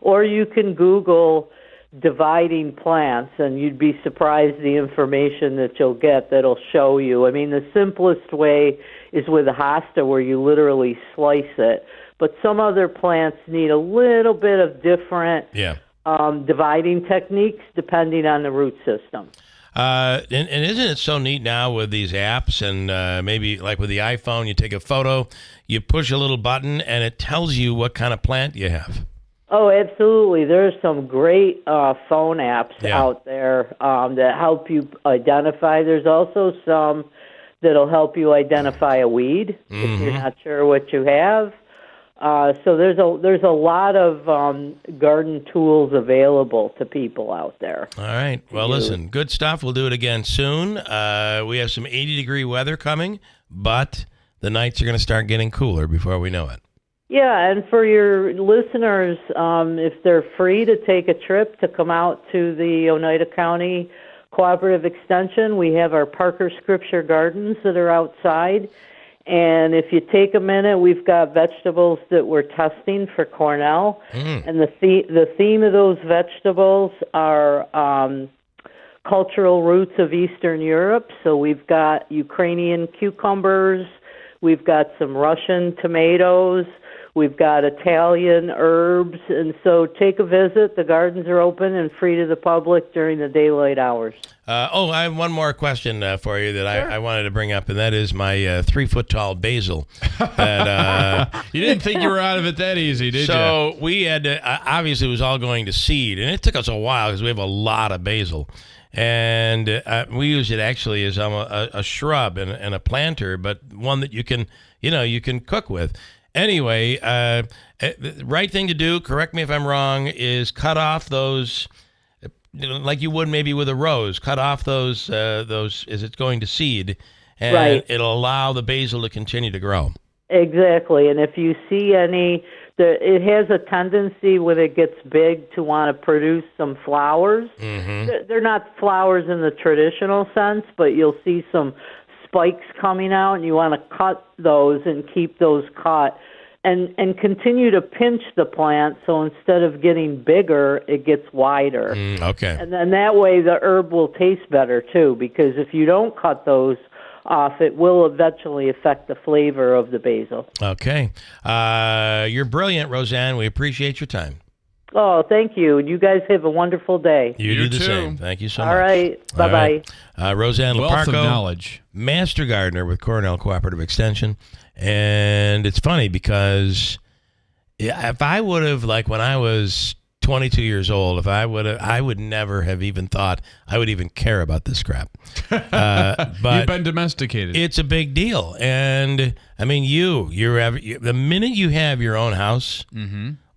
or you can Google dividing plants, and you'd be surprised the information that you'll get that'll show you. I mean, the simplest way is with a hosta, where you literally slice it. But some other plants need a little bit of different dividing techniques depending on the root system. And isn't it so neat now with these apps and maybe like with the iPhone, you take a photo, you push a little button, and it tells you what kind of plant you have. Oh, absolutely. There's some great phone apps out there that help you identify. There's also some that'll help you identify a weed if you're not sure what you have. So there's a lot of garden tools available to people out there. All right. Well, listen, good stuff. We'll do it again soon. We have some 80-degree weather coming, but the nights are going to start getting cooler before we know it. Yeah, and for your listeners, if they're free to take a trip to come out to the Oneida County Cooperative Extension, we have our Parker Scripture Gardens that are outside. And if you take a minute, we've got vegetables that we're testing for Cornell. And the theme of those vegetables are cultural roots of Eastern Europe. So we've got Ukrainian cucumbers, we've got some Russian tomatoes, we've got Italian herbs. And so take a visit. The gardens are open and free to the public during the daylight hours. I have one more question for you that I wanted to bring up, and that is my 3-foot-tall basil. That, you didn't think you were out of it that easy, did you? So we had to, obviously it was all going to seed, and it took us a while because we have a lot of basil. And we use it actually as a shrub and a planter, but one that you can cook with. Anyway, the right thing to do, correct me if I'm wrong, is cut off those, like you would maybe with a rose, cut off those as it's going to seed, and it'll allow the basil to continue to grow. Exactly, and if you see it has a tendency when it gets big to want to produce some flowers. They're not flowers in the traditional sense, but you'll see some spikes coming out, and you want to cut those and keep those cut and continue to pinch the plant so instead of getting bigger, it gets wider. Okay. And then that way the herb will taste better too, because if you don't cut those off, it will eventually affect the flavor of the basil. Okay. You're brilliant, Roseanne. We appreciate your time. Oh, thank you. You guys have a wonderful day. You do the same. Thank you so much. All right. Bye-bye. Roseanne Wealth Leparco, of knowledge. Master Gardener with Cornell Cooperative Extension. And it's funny because if I would have, like when I was 22 years old, I would never have even thought I would even care about this crap. But you've been domesticated. It's a big deal. And I mean, the minute you have your own house,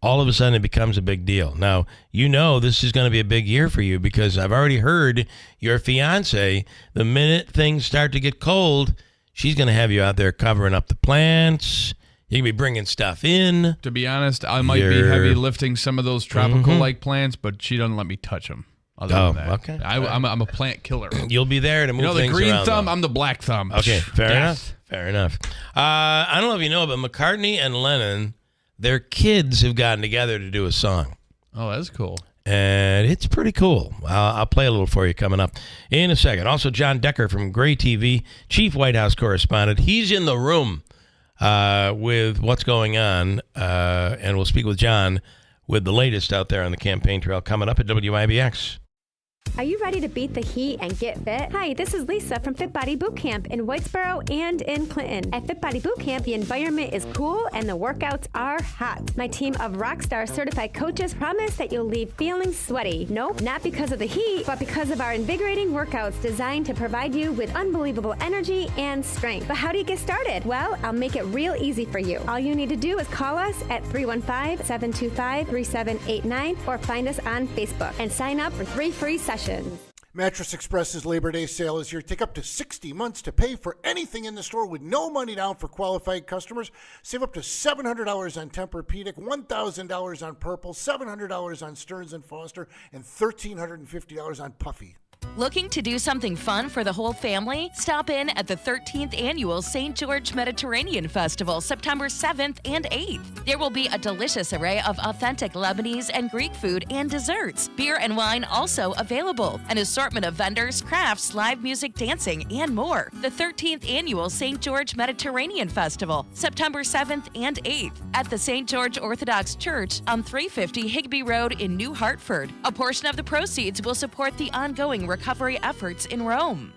all of a sudden it becomes a big deal. Now, this is going to be a big year for you because I've already heard your fiance, the minute things start to get cold, she's going to have you out there covering up the plants. You can be bringing stuff in. To be honest, I might be heavy lifting some of those tropical-like plants, but she doesn't let me touch them. Other than that. Okay. I'm a plant killer. You'll be there to move things around. The green thumb, I'm the black thumb. Okay, fair enough. Fair enough. I don't know if you know, but McCartney and Lennon, their kids have gotten together to do a song. Oh, that's cool. And it's pretty cool. I'll play a little for you coming up in a second. Also, John Decker from Gray TV, Chief White House Correspondent. He's in the room with what's going on, and we'll speak with John with the latest out there on the campaign trail coming up at WIBX. Are you ready to beat the heat and get fit? Hi, this is Lisa from Fit Body Boot Camp in Whitesboro and in Clinton. At Fit Body Boot Camp, the environment is cool and the workouts are hot. My team of Rockstar certified coaches promise that you'll leave feeling sweaty. Nope, not because of the heat, but because of our invigorating workouts designed to provide you with unbelievable energy and strength. But how do you get started? Well, I'll make it real easy for you. All you need to do is call us at 315-725-3789 or find us on Facebook and sign up for 3 free sessions. Mattress Express's Labor Day sale is here. Take up to 60 months to pay for anything in the store with no money down for qualified customers. Save up to $700 on Tempur-Pedic, $1,000 on Purple, $700 on Stearns & Foster, and $1,350 on Puffy. Looking to do something fun for the whole family? Stop in at the 13th Annual St. George Mediterranean Festival, September 7th and 8th. There will be a delicious array of authentic Lebanese and Greek food and desserts. Beer and wine also available. An assortment of vendors, crafts, live music, dancing, and more. The 13th Annual St. George Mediterranean Festival, September 7th and 8th at the St. George Orthodox Church on 350 Higbee Road in New Hartford. A portion of the proceeds will support the ongoing recovery efforts in Rome.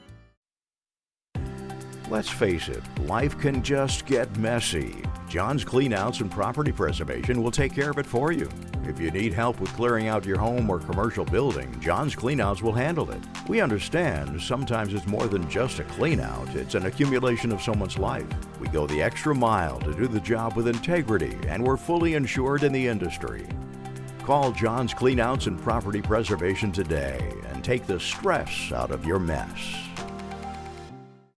Let's face it, life can just get messy. John's Cleanouts and Property Preservation will take care of it for you. If you need help with clearing out your home or commercial building, John's Cleanouts will handle it. We understand sometimes it's more than just a cleanout, it's an accumulation of someone's life. We go the extra mile to do the job with integrity, and we're fully insured in the industry. Call John's Cleanouts and Property Preservation today and take the stress out of your mess.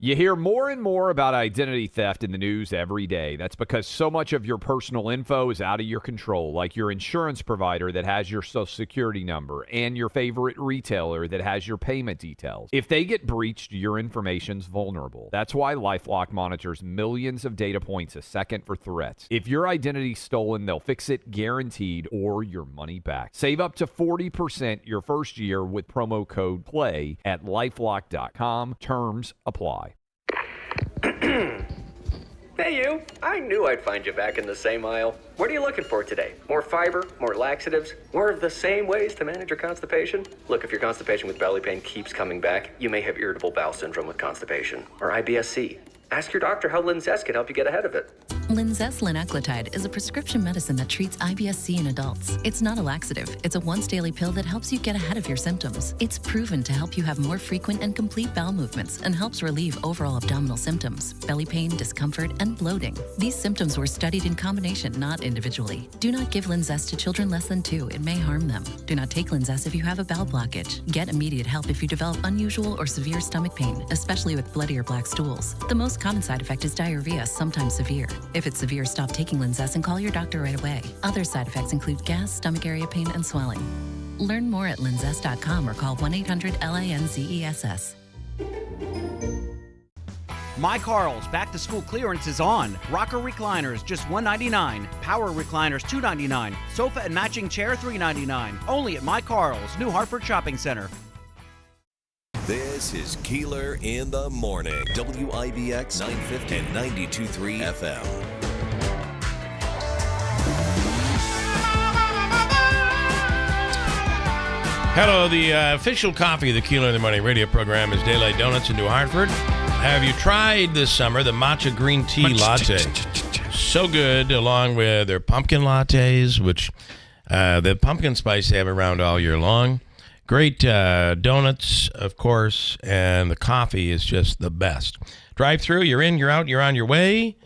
You hear more and more about identity theft in the news every day. That's because so much of your personal info is out of your control, like your insurance provider that has your social security number and your favorite retailer that has your payment details. If they get breached, your information's vulnerable. That's why LifeLock monitors millions of data points a second for threats. If your identity's stolen, they'll fix it guaranteed or your money back. Save up to 40% your first year with promo code PLAY at lifelock.com. Terms apply. Hey you, I knew I'd find you back in the same aisle. What are you looking for today? More fiber, more laxatives, more of the same ways to manage your constipation? Look, if your constipation with belly pain keeps coming back, you may have irritable bowel syndrome with constipation, or IBS-C. Ask your doctor how Linzess can help you get ahead of it. Linzess linaclotide is a prescription medicine that treats IBS-C in adults. It's not a laxative. It's a once-daily pill that helps you get ahead of your symptoms. It's proven to help you have more frequent and complete bowel movements and helps relieve overall abdominal symptoms, belly pain, discomfort, and bloating. These symptoms were studied in combination, not individually. Do not give Linzess to children less than 2. It may harm them. Do not take Linzess if you have a bowel blockage. Get immediate help if you develop unusual or severe stomach pain, especially with bloody or black stools. The most common side effect is diarrhea, sometimes severe. If it's severe, stop taking Linzess and call your doctor right away. Other side effects include gas, stomach area pain, and swelling. Learn more at linzess.com or call 1-800-LINZESS. My Carl's back to school clearance is on. Rocker recliners just $199. Power recliners $299. Sofa and matching chair $399. Only at My Carl's, New Hartford Shopping Center. This is Keeler in the Morning. WIBX 950 and 92.3 FM. Hello, the official coffee of the Keeler in the Morning radio program is Daylight Donuts in New Hartford. Have you tried this summer the matcha green tea latte? So good, along with their pumpkin lattes, which the pumpkin spice they have around all year long. Great donuts, of course, and the coffee is just the best. Drive through, you're in, you're out, you're on your way.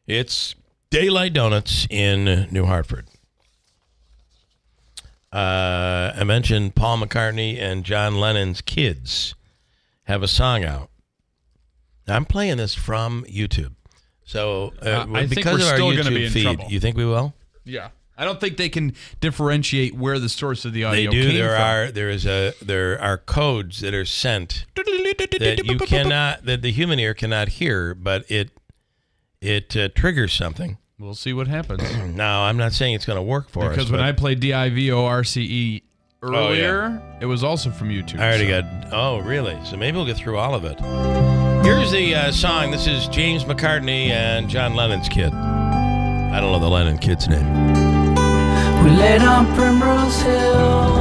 It's Daylight Donuts in New Hartford. I mentioned Paul McCartney and John Lennon's kids have a song out. I'm playing this from YouTube. So I think because we're of our still YouTube going to be in feed, trouble. you think we will? Yeah. I don't think they can differentiate where the source of the audio They do. came from. There are codes that are sent that you cannot, that the human ear cannot hear, but it triggers something. We'll see what happens. No, I'm not saying it's going to work for us. Because when I played DIVORCE earlier, it was also from YouTube. I already got. Oh, really? So maybe we'll get through all of it. Here's the song. This is James McCartney and John Lennon's kid. I don't know the Lennon kid's name. We laid on Primrose Hill.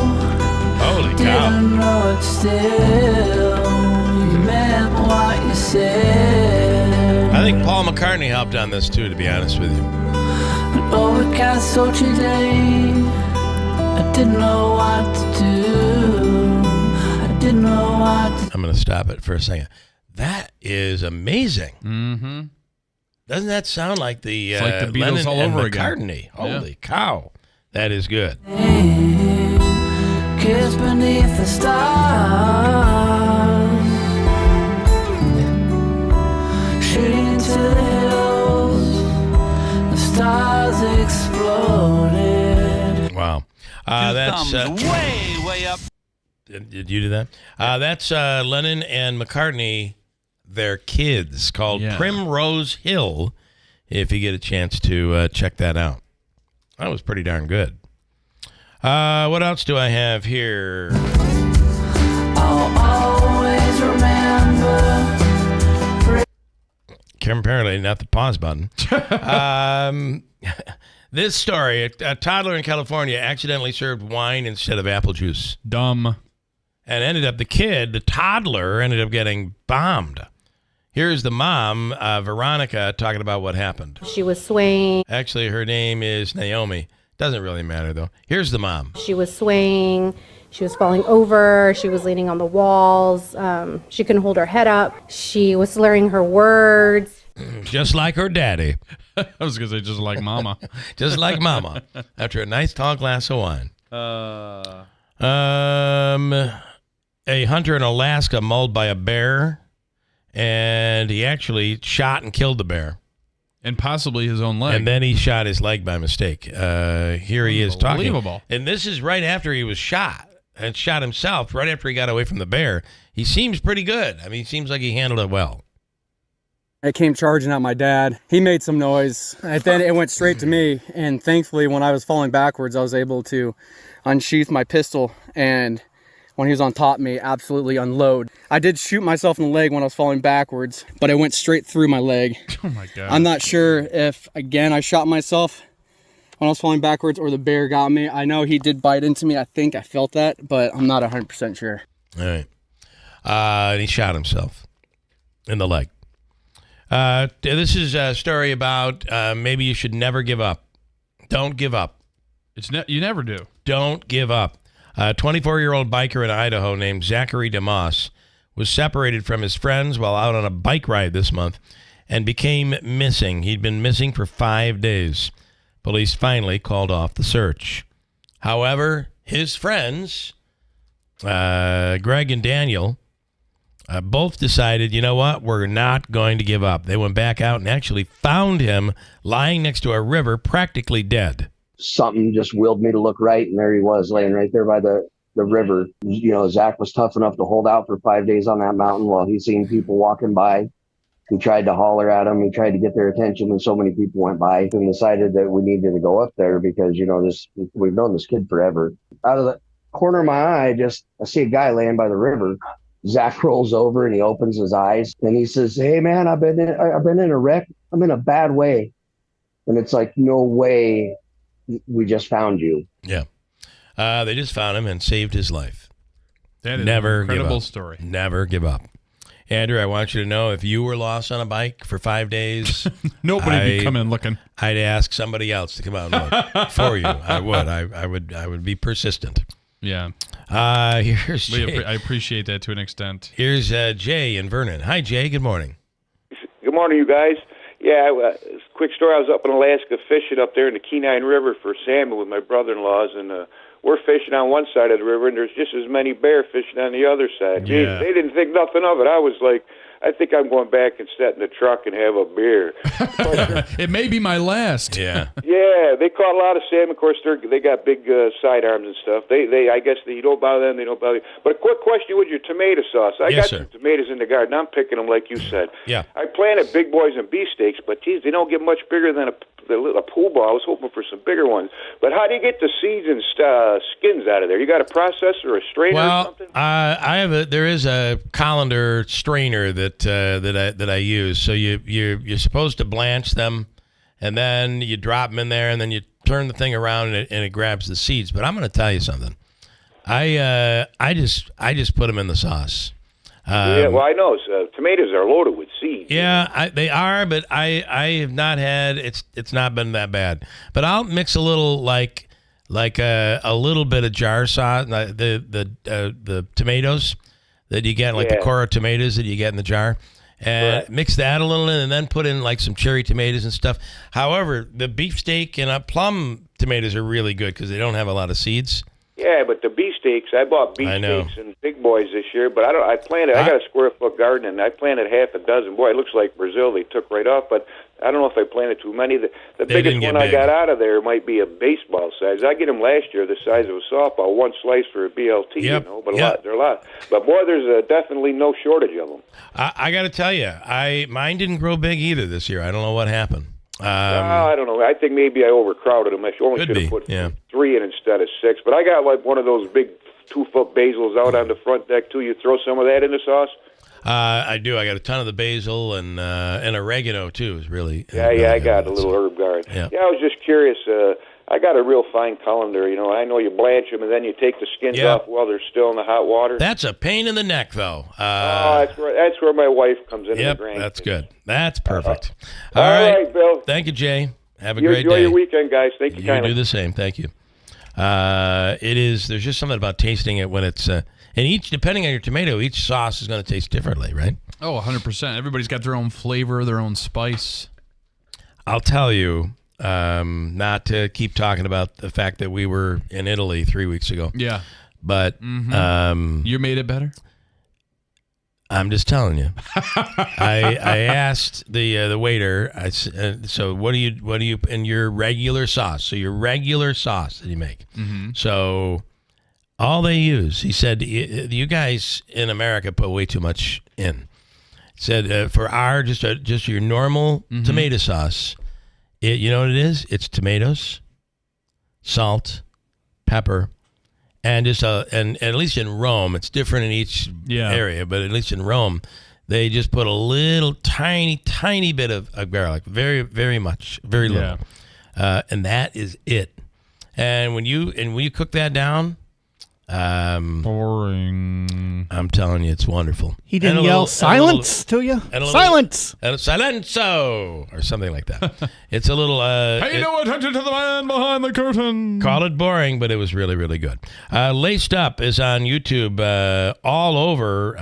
Holy cow. Didn't know it still. You meant what you said. I think Paul McCartney helped on this too, to be honest with you. An overcast sultry day. I didn't know what to do. I didn't know what to I'm going to stop it for a second. That is amazing. Mm-hmm. Doesn't that sound like the, It's like the Beatles Lennon all and over McCartney? again. Holy cow. That is good. kiss beneath the stars. Shooting into the hills. The stars exploded. Wow. That's way up. Did you do that? That's Lennon and McCartney, their kids, called Primrose Hill, if you get a chance to check that out. That was pretty darn good. What else do I have here? I'll always remember. Apparently not the pause button. This story, a toddler in California accidentally served wine instead of apple juice. Dumb. and the toddler ended up getting bombed. Here's the mom, Veronica, talking about what happened. She was swaying. Actually, her name is Naomi. Doesn't really matter, though. Here's the mom. She was swaying. She was falling over. She was leaning on the walls. She couldn't hold her head up. She was slurring her words. Just like her daddy. I was going to say just like mama. Just like mama. After a nice tall glass of wine. A hunter in Alaska mauled by a bear. And he actually shot and killed the bear. And possibly his own leg. And then he shot his leg by mistake. Here he is talking. Unbelievable. And this is right after he was shot. And shot himself right after he got away from the bear. He seems pretty good. I mean, he seems like he handled it well. It came charging at my dad. He made some noise. And then it went straight to me. And thankfully, when I was falling backwards, I was able to unsheath my pistol. And when he was on top of me, absolutely unload. I did shoot myself in the leg when I was falling backwards, but it went straight through my leg. Oh my God. I'm not sure if, again, I shot myself when I was falling backwards or the bear got me. I know he did bite into me. I think I felt that, but I'm not 100% sure. All right. And he shot himself in the leg. This is a story about maybe you should never give up. Don't give up. You never do. Don't give up. A 24-year-old biker in Idaho named Zachary DeMoss was separated from his friends while out on a bike ride this month and became missing. He'd been missing for 5 days. Police finally called off the search. However, his friends, Greg and Daniel, both decided, you know what, we're not going to give up. They went back out and actually found him lying next to a river, practically dead. Something just willed me to look right, and there he was laying right there by the river. You know, Zach was tough enough to hold out for 5 days on that mountain while he seen people walking by. He tried to holler at them. He tried to get their attention, and so many people went by and decided that we needed to go up there because, you know, we've known this kid forever. Out of the corner of my eye, I see a guy laying by the river. Zach rolls over and he opens his eyes and he says, "Hey man, I've been in a wreck. I'm in a bad way." And it's like, no way. We just found you. Yeah. They just found him and saved his life. That is Never an incredible give up. story. Never give up. Andrew, I want you to know if you were lost on a bike for 5 days, Nobody would come in looking. I'd ask somebody else to come out and look for you. I would. I would be persistent. Yeah. Here's Jay. I appreciate that to an extent. Here's Jay in Vernon. Hi, Jay. Good morning. Good morning, you guys. Yeah, quick story. I was up in Alaska fishing up there in the Kenai River for salmon with my brother-in-laws, and we're fishing on one side of the river, and there's just as many bear fishing on the other side. Yeah. They didn't think nothing of it. I was like, I think I'm going back and sit in the truck and have a beer. It may be my last. Yeah. Yeah, they caught a lot of salmon. Of course, they got big sidearms and stuff. They I guess you don't bother them, they don't bother you. But a quick question with your tomato sauce. I got some tomatoes in the garden. I'm picking them like you said. Yeah. I planted big boys and beefsteaks, but geez, they don't get much bigger than a pool ball. I was hoping for some bigger ones. But how do you get the seeds and skins out of there? You got a processor or a strainer or something? There is a colander strainer that I use. So you're supposed to blanch them, and then you drop them in there, and then you turn the thing around and it grabs the seeds. But I'm going to tell you something. I just put them in the sauce. Yeah, well, I know tomatoes are loaded with seeds. Yeah, they are, but I have not had it's not been that bad. But I'll mix a little like a little bit of jar sauce, the tomatoes that you get, like the Cora tomatoes that you get in the jar, and mix that a little in, and then put in like some cherry tomatoes and stuff. However, the beefsteak and plum tomatoes are really good because they don't have a lot of seeds. Yeah, but the beefsteaks, I bought beefsteaks and big boys this year, but I got a square foot garden, and I planted half a dozen. Boy, it looks like Brazil. They took right off, but I don't know if I planted too many. The biggest one I got out of there might be a baseball size. I get them last year the size of a softball, one slice for a BLT, you know, but they're a lot. But boy, there's definitely no shortage of them. I got to tell you, mine didn't grow big either this year. I don't know what happened. I don't know. I think maybe I overcrowded them. I only should have put 3 in instead of 6. But I got like one of those big 2-foot basils out on the front deck too. You throw some of that in the sauce? I do. I got a ton of the basil and oregano too. Is really I got a little herb garden. Yeah. I was just curious. I got a real fine colander. You know, I know you blanch them and then you take the skins off while they're still in the hot water. That's a pain in the neck, though. That's where my wife comes in. Yep, that's good. That's perfect. All right, Bill. Thank you, Jay. Have a You great enjoy day. your weekend, guys. Thank you You kindly. do the same. Thank you. There's just something about tasting it when it's, and depending on your tomato, each sauce is going to taste differently, right? Oh, 100%. Everybody's got their own flavor, their own spice. I'll tell you, not to keep talking about the fact that we were in Italy 3 weeks ago. Yeah. But you made it better? I'm just telling you. I asked the waiter. I said, "So what do you in your regular sauce? So your regular sauce that you make. So all they use." He said, "You guys in America put way too much in." He said, "For our just your normal tomato sauce, you know what it is? It's tomatoes, salt, pepper." And just and at least in Rome, it's different in each area, but at least in Rome, they just put a little tiny bit of garlic, very very little, and that is it. And when you cook that down, boring. I'm telling you, it's wonderful. He didn't yell silence to you. Silence. Silenzo or something like that. It's a little. Pay no attention to the man behind the curtain. Call it boring, but it was really, really good. Laced Up is on YouTube all over.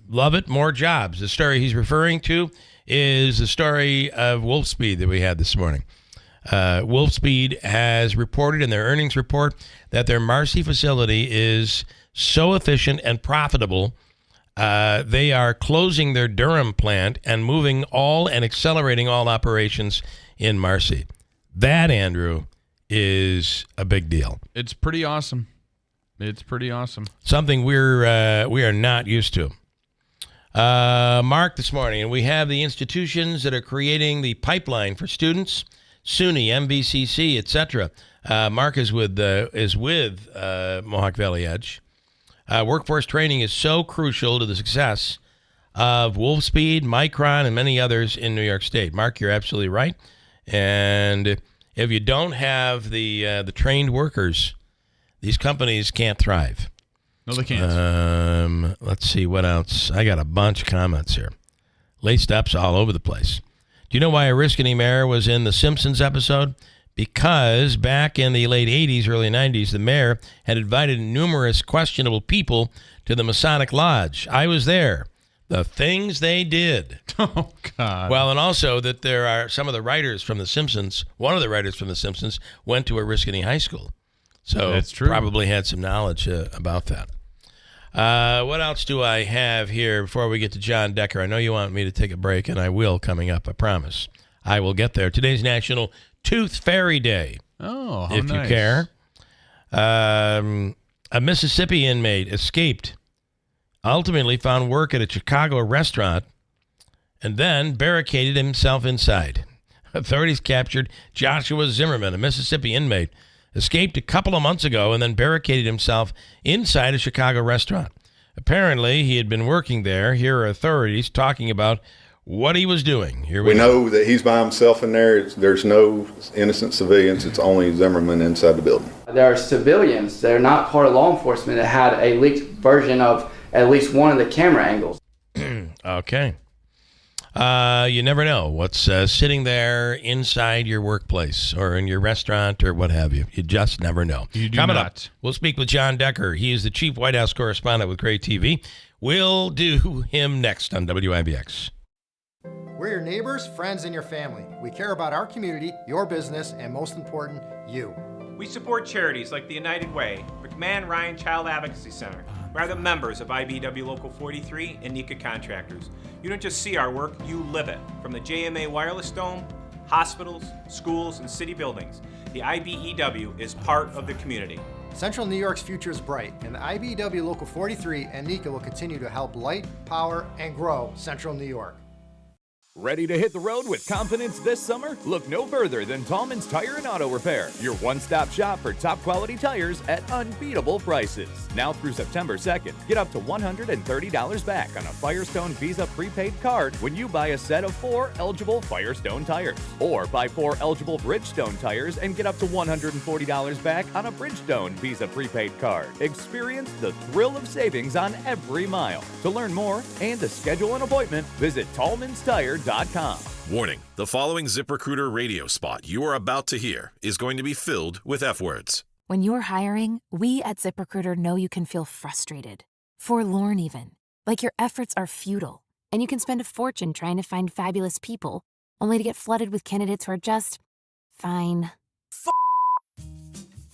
Love it. More jobs. The story he's referring to is the story of Wolfspeed that we had this morning. Wolfspeed has reported in their earnings report that their Marcy facility is so efficient and profitable, they are closing their Durham plant and moving and accelerating all operations in Marcy. That, Andrew, is a big deal. It's pretty awesome. Something we are not used to. Mark this morning, and we have the institutions that are creating the pipeline for students. SUNY, MVCC, etc. Mark is with Mohawk Valley Edge. Workforce training is so crucial to the success of Wolfspeed, Micron, and many others in New York State. Mark, you're absolutely right. And if you don't have the trained workers, these companies can't thrive. No, they can't. Let's see what else. I got a bunch of comments here. Laced Up's all over the place. Do you know why Oriskany Mayor was in the Simpsons episode? Because back in the late 80s, early 90s, the mayor had invited numerous questionable people to the Masonic Lodge. I was there. The things they did. Oh, God. Well, and also that there are some of the writers from The Simpsons, one of the writers from The Simpsons went to Oriskany High School. So that's true. Probably had some knowledge about that. What else do I have here before we get to John Decker? I know you want me to take a break, and I will coming up, I promise. I will get there. Today's National Tooth Fairy Day. Oh, how if nice. you care. A Mississippi inmate escaped, ultimately found work at a Chicago restaurant, and then barricaded himself inside. Authorities captured Joshua Zimmerman, a Mississippi inmate, escaped a couple of months ago and then barricaded himself inside a Chicago restaurant. Apparently, he had been working there. Here are authorities talking about what he was doing. Here we know that he's by himself in there. There's no innocent civilians. It's only Zimmerman inside the building. There are civilians that are not part of law enforcement that had a leaked version of at least one of the camera angles. Okay. You never know what's sitting there inside your workplace or in your restaurant or what have you. You just never know. You do Coming not. up, we'll speak with John Decker. He is the chief White House correspondent with Gray TV. We'll do him next on WIBX. We're your neighbors, friends, and your family. We care about our community, your business, and most important, you. We support charities like the United Way, McMahon Ryan Child Advocacy Center. We're the members of IBW Local 43 and NECA Contractors. You don't just see our work, you live it. From the JMA Wireless Dome, hospitals, schools, and city buildings, the IBEW is part of the community. Central New York's future is bright, and the IBEW Local 43 and NECA will continue to help light, power, and grow Central New York. Ready to hit the road with confidence this summer? Look no further than Tallman's Tire and Auto Repair, your one-stop shop for top quality tires at unbeatable prices. Now through September 2nd, get up to $130 back on a Firestone Visa prepaid card when you buy a set of 4 eligible Firestone tires. Or buy 4 eligible Bridgestone tires and get up to $140 back on a Bridgestone Visa prepaid card. Experience the thrill of savings on every mile. To learn more and to schedule an appointment, visit tallmanstire.com. Warning, the following ZipRecruiter radio spot you are about to hear is going to be filled with F words. When you're hiring, we at ZipRecruiter know you can feel frustrated, forlorn even, like your efforts are futile, and you can spend a fortune trying to find fabulous people, only to get flooded with candidates who are just fine.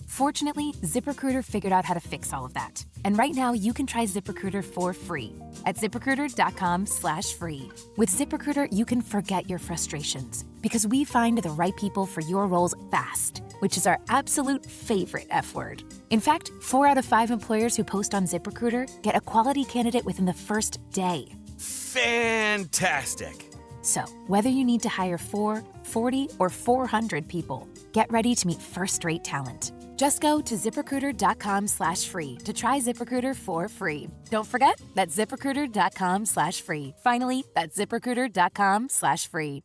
Fortunately, ZipRecruiter figured out how to fix all of that. And right now, you can try ZipRecruiter for free at ZipRecruiter.com/free. With ZipRecruiter, you can forget your frustrations because we find the right people for your roles fast, which is our absolute favorite F word. In fact, 4 out of 5 employers who post on ZipRecruiter get a quality candidate within the first day. Fantastic. So, whether you need to hire 4, 40, or 400 people, get ready to meet first-rate talent. Just go to ZipRecruiter.com/free to try ZipRecruiter for free. Don't forget, that's ZipRecruiter.com/free. Finally, that's ZipRecruiter.com/free.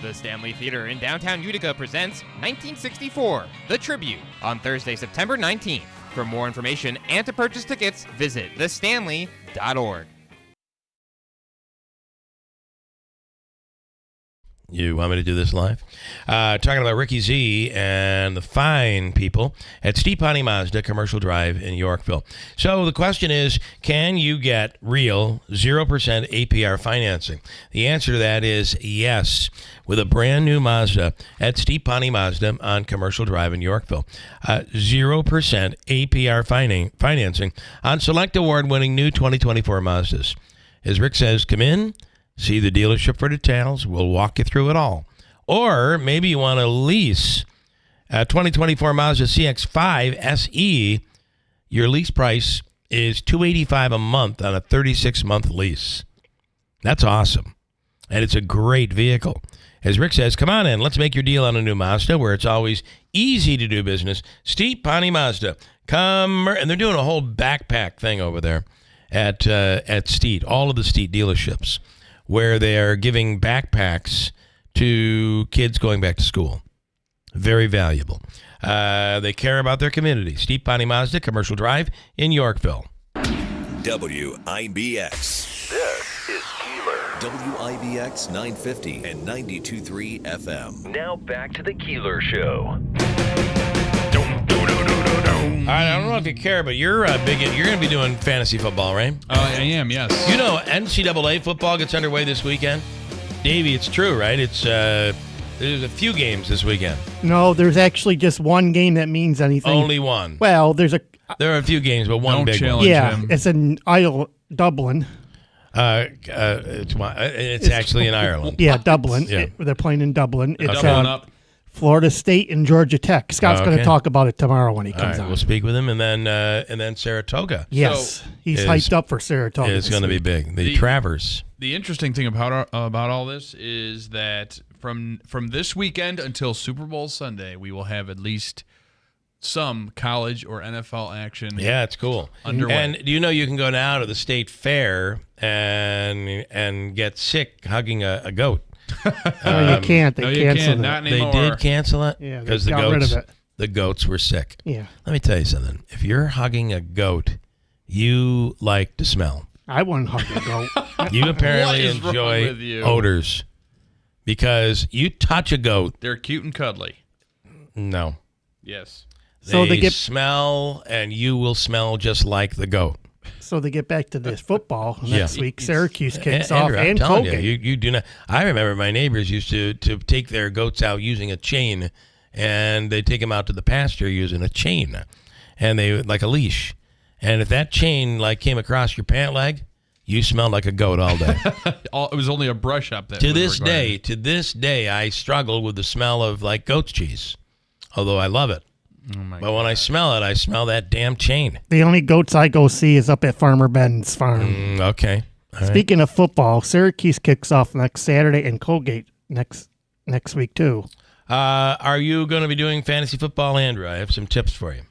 The Stanley Theater in downtown Utica presents 1964, The Tribute, on Thursday, September 19th. For more information and to purchase tickets, visit thestanley.org. You want me to do this live? Talking about Ricky Z and the fine people at Steve Ponte Mazda Commercial Drive in Yorkville. So the question is, can you get real 0% APR financing? The answer to that is yes, with a brand new Mazda at Steve Ponte Mazda on Commercial Drive in Yorkville. 0% APR financing on select award-winning new 2024 Mazdas. As Rick says, come in, see the dealership for details. We'll walk you through it all. Or maybe you want to lease a 2024 Mazda CX-5 SE. Your lease price is $285 a month on a 36-month lease. That's awesome. And it's a great vehicle. As Rick says, come on in. Let's make your deal on a new Mazda where it's always easy to do business. Steve Ponte Mazda. Come. And they're doing a whole backpack thing over there at Steed, all of the Steed dealerships, where they are giving backpacks to kids going back to school. Very valuable. They care about their community. Steve Ponte Mazda, Commercial Drive in Yorkville. WIBX. This is Keeler. WIBX 950 and 92.3 FM. Now back to the Keeler Show. All right, I don't know if you care, but you're big. You're going to be doing fantasy football, right? I am, yes. You know, NCAA football gets underway this weekend. Davey, it's true, right? It's there's a few games this weekend. No, there's actually just one game that means anything. Only one. Well, there are a few games, but one big one. Yeah, it's in Dublin. It's actually in Ireland. Yeah, Dublin. Yeah. They're playing in Dublin. It's Dublin up. Florida State and Georgia Tech. Scott's going to talk about it tomorrow when he comes on. We'll speak with him, and then Saratoga. Yes, he's hyped up for Saratoga. It's going to be big. The Travers. The interesting thing about all this is that from this weekend until Super Bowl Sunday, we will have at least some college or NFL action. Yeah, it's cool. Underway. And do you know you can go now to the state fair and get sick hugging a goat? No, you can't. They canceled it. Not anymore. They did cancel it? Yeah, because they got rid of it. The goats were sick. Yeah. Let me tell you something. If you're hugging a goat, you like to smell. I wouldn't hug a goat. You apparently What is wrong enjoy with you? odors because you touch a goat. They're cute and cuddly. No. Yes. They smell, and you will smell just like the goat. So they get back to this football next week. Syracuse kicks Andrew, off, I'm and telling Colgate. you do not. I remember my neighbors used to take their goats out using a chain, and they take them out to the pasture using a chain, and they like a leash. And if that chain came across your pant leg, you smelled like a goat all day. It was only a brush up there. To this day, I struggle with the smell of goat's cheese, although I love it. But when I smell it, I smell that damn chain. The only goats I go see is up at Farmer Ben's farm. Okay. Speaking of football, Syracuse kicks off next Saturday and Colgate next week too. Are you going to be doing fantasy football, Andrew? I have some tips for you.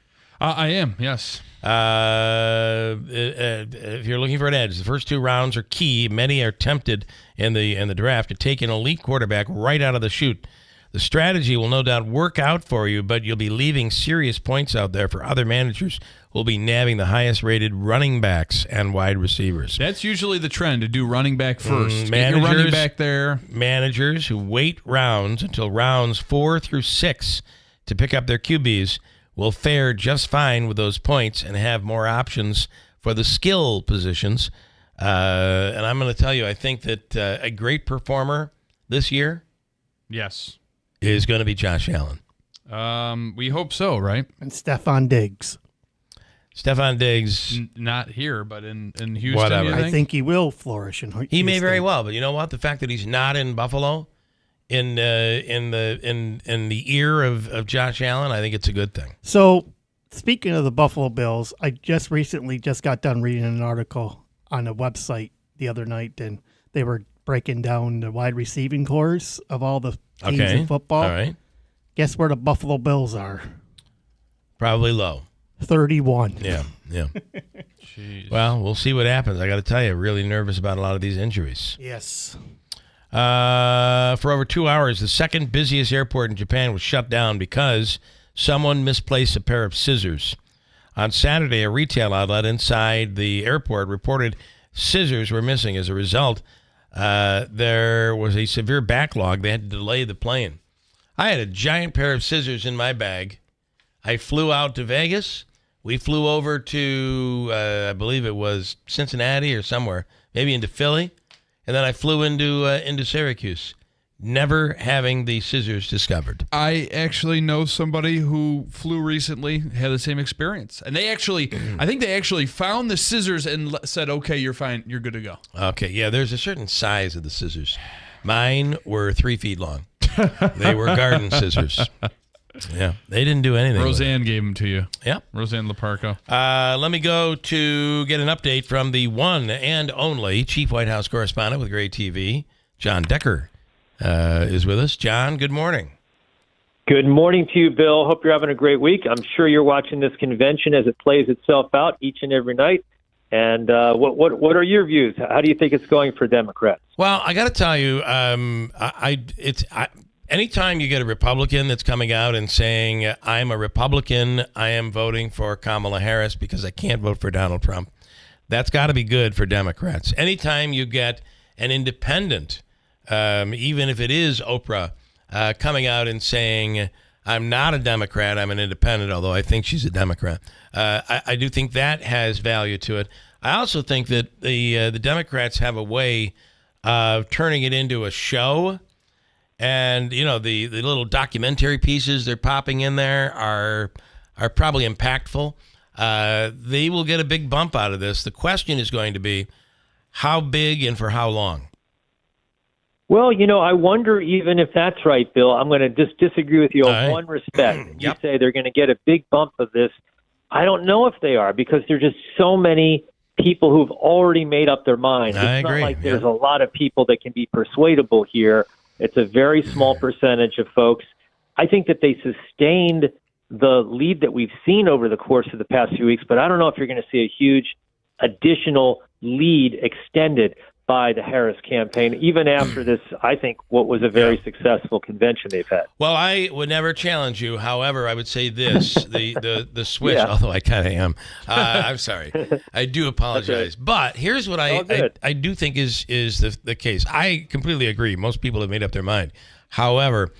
I am, yes. If you're looking for an edge, the first 2 rounds are key. Many are tempted in the draft to take an elite quarterback right out of the chute. The strategy will no doubt work out for you, but you'll be leaving serious points out there for other managers who will be nabbing the highest-rated running backs and wide receivers. That's usually the trend, to do running back first. Get your running back there. Managers who wait rounds until rounds 4 through 6 to pick up their QBs will fare just fine with those points and have more options for the skill positions. And I'm going to tell you, I think that a great performer this year is going to be Josh Allen. We hope so, right? And Stephon Diggs. Stephon Diggs. Not here, but in Houston, whatever. you think? I think he will flourish in Houston. He may very well, but you know what? The fact that he's not in Buffalo in the ear of Josh Allen, I think it's a good thing. So, speaking of the Buffalo Bills, I just recently got done reading an article on a website the other night, and they were breaking down the wide receiving cores of all the teams in football. All right. Guess where the Buffalo Bills are? Probably low. 31. Yeah. Well, we'll see what happens. I got to tell you, really nervous about a lot of these injuries. Yes. For over 2 hours, the second busiest airport in Japan was shut down because someone misplaced a pair of scissors. On Saturday, a retail outlet inside the airport reported scissors were missing. As a result, there was a severe backlog. They had to delay the plane. I had a giant pair of scissors in my bag. I flew out to Vegas. We flew over to, I believe it was Cincinnati or somewhere, maybe into Philly. And then I flew into Syracuse, never having the scissors discovered. I actually know somebody who flew recently, had the same experience. And they actually, I think they actually found the scissors and said, okay, you're fine, you're good to go. Okay, yeah, there's a certain size of the scissors. Mine were 3 feet long. They were garden scissors. Yeah, they didn't do anything. Roseanne gave them to you. Yep. Roseanne Laparco. Let me go to get an update from the one and only Chief White House Correspondent with Gray TV, John Decker, is with us. John, good morning. Good morning to you, Bill. Hope you're having a great week. I'm sure you're watching this convention as it plays itself out each and every night. And what are your views? How do you think it's going for Democrats? Well, I got to tell you, anytime you get a Republican that's coming out and saying, I'm a Republican, I am voting for Kamala Harris because I can't vote for Donald Trump, that's got to be good for Democrats. Anytime you get an independent, even if it is Oprah, coming out and saying, I'm not a Democrat, I'm an independent, although I think she's a Democrat, I do think that has value to it. I also think that the Democrats have a way of turning it into a show. And, you know, the little documentary pieces they're popping in there are probably impactful. They will get a big bump out of this. The question is going to be how big and for how long? Well, I wonder even if that's right, Bill. I'm going to just disagree with you on one respect. You say they're going to get a big bump of this. I don't know if they are because there's just so many people who've already made up their minds. It's not like there's a lot of people that can be persuadable here. It's a very small percentage of folks. I think that they sustained the lead that we've seen over the course of the past few weeks, but I don't know if you're going to see a huge additional lead extended by the Harris campaign, even after this, I think, what was a very successful convention they've had. Well, I would never challenge you. However, I would say this, the switch, although I kind of am. I'm sorry. I do apologize. But here's what I do think is the case. I completely agree. Most people have made up their mind. However,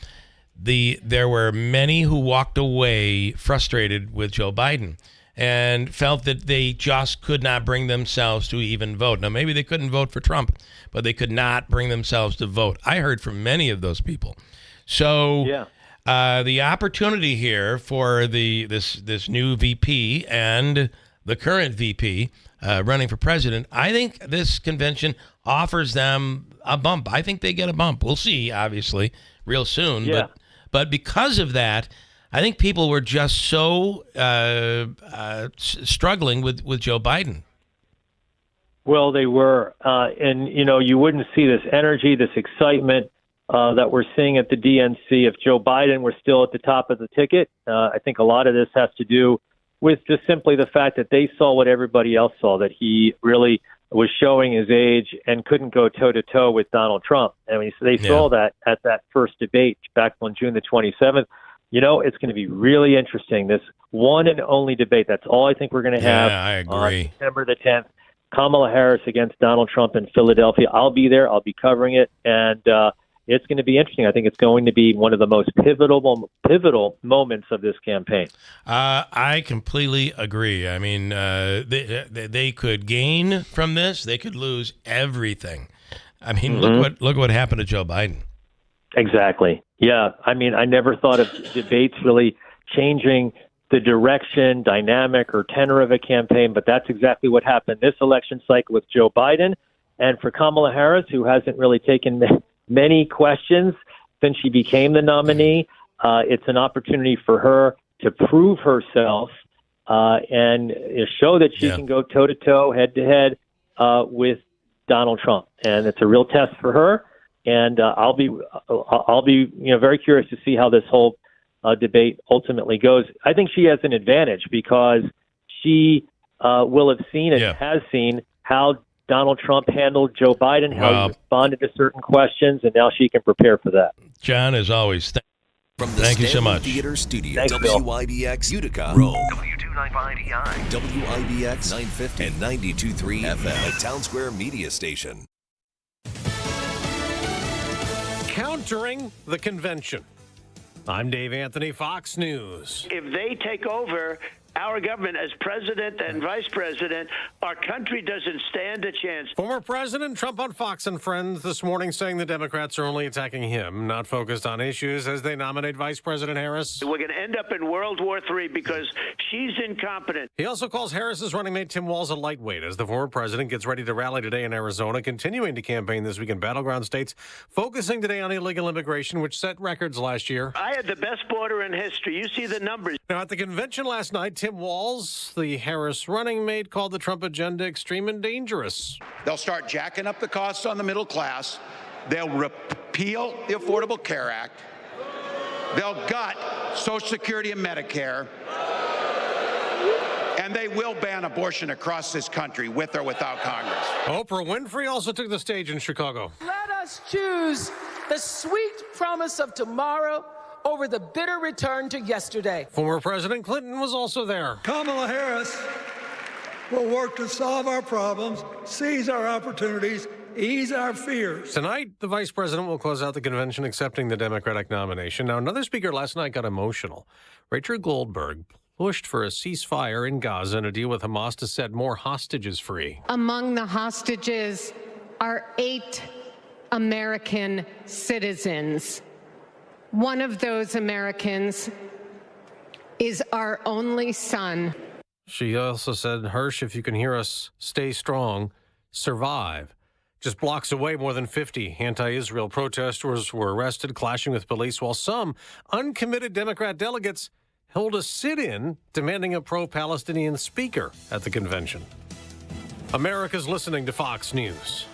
there were many who walked away frustrated with Joe Biden and felt that they just could not bring themselves to even vote. Now, maybe they couldn't vote for Trump, but they could not bring themselves to vote. I heard from many of those people. So the opportunity here for this new VP and the current VP running for president, I think this convention offers them a bump. I think they get a bump. We'll see, obviously, real soon. Yeah. But because of that, I think people were just so struggling with Joe Biden. Well, they were. And, you wouldn't see this energy, this excitement that we're seeing at the DNC if Joe Biden were still at the top of the ticket. I think a lot of this has to do with just simply the fact that they saw what everybody else saw, that he really was showing his age and couldn't go toe-to-toe with Donald Trump. I mean, so they saw that at that first debate back on June the 27th. It's going to be really interesting, this one and only debate. That's all I think we're going to have I agree. on September the 10th. Kamala Harris against Donald Trump in Philadelphia. I'll be there. I'll be covering it. And it's going to be interesting. I think it's going to be one of the most pivotal moments of this campaign. I completely agree. I mean, they could gain from this. They could lose everything. I mean, look what happened to Joe Biden. Exactly. Yeah. I mean, I never thought of debates really changing the direction, dynamic, or tenor of a campaign, but that's exactly what happened this election cycle with Joe Biden. And for Kamala Harris, who hasn't really taken many questions since she became the nominee, it's an opportunity for her to prove herself and show that she can go toe-to-toe, head-to-head with Donald Trump. And it's a real test for her. And I'll be very curious to see how this whole debate ultimately goes. I think she has an advantage because she will have seen and has seen how Donald Trump handled Joe Biden, how he responded to certain questions, and now she can prepare for that. John, as always, thank you so much. Theater Studio, Thanks, WIBX Utica, Rome, W295EI, WIBX 950 and 92.3 FM, a Town Square media station. Countering the convention. I'm Dave Anthony, Fox News. If they take over our government as president and vice president, our country doesn't stand a chance. Former President Trump on Fox and Friends this morning saying the Democrats are only attacking him, not focused on issues as they nominate Vice President Harris. We're going to end up in World War III because she's incompetent. He also calls Harris's running mate Tim Walz a lightweight as the former president gets ready to rally today in Arizona, continuing to campaign this week in battleground states, focusing today on illegal immigration, which set records last year. I had the best border in history. You see the numbers. Now, at the convention last night, Tim Walz, the Harris running mate, called the Trump agenda extreme and dangerous. They'll start jacking up the costs on the middle class. They'll repeal the Affordable Care Act. They'll gut Social Security and Medicare. And they will ban abortion across this country with or without Congress. Oprah Winfrey also took the stage in Chicago. Let us choose the sweet promise of tomorrow over the bitter return to yesterday. Former President Clinton was also there. Kamala Harris will work to solve our problems, seize our opportunities, ease our fears. Tonight, the vice president will close out the convention accepting the Democratic nomination. Now, another speaker last night got emotional. Rachel Goldberg pushed for a ceasefire in Gaza and a deal with Hamas to set more hostages free. Among the hostages are 8 American citizens. One of those Americans is our only son. She also said, Hirsch, if you can hear us, stay strong, survive. Just blocks away, more than 50 anti-Israel protesters were arrested, clashing with police, while some uncommitted Democrat delegates held a sit-in demanding a pro-Palestinian speaker at the convention. America's listening to Fox News.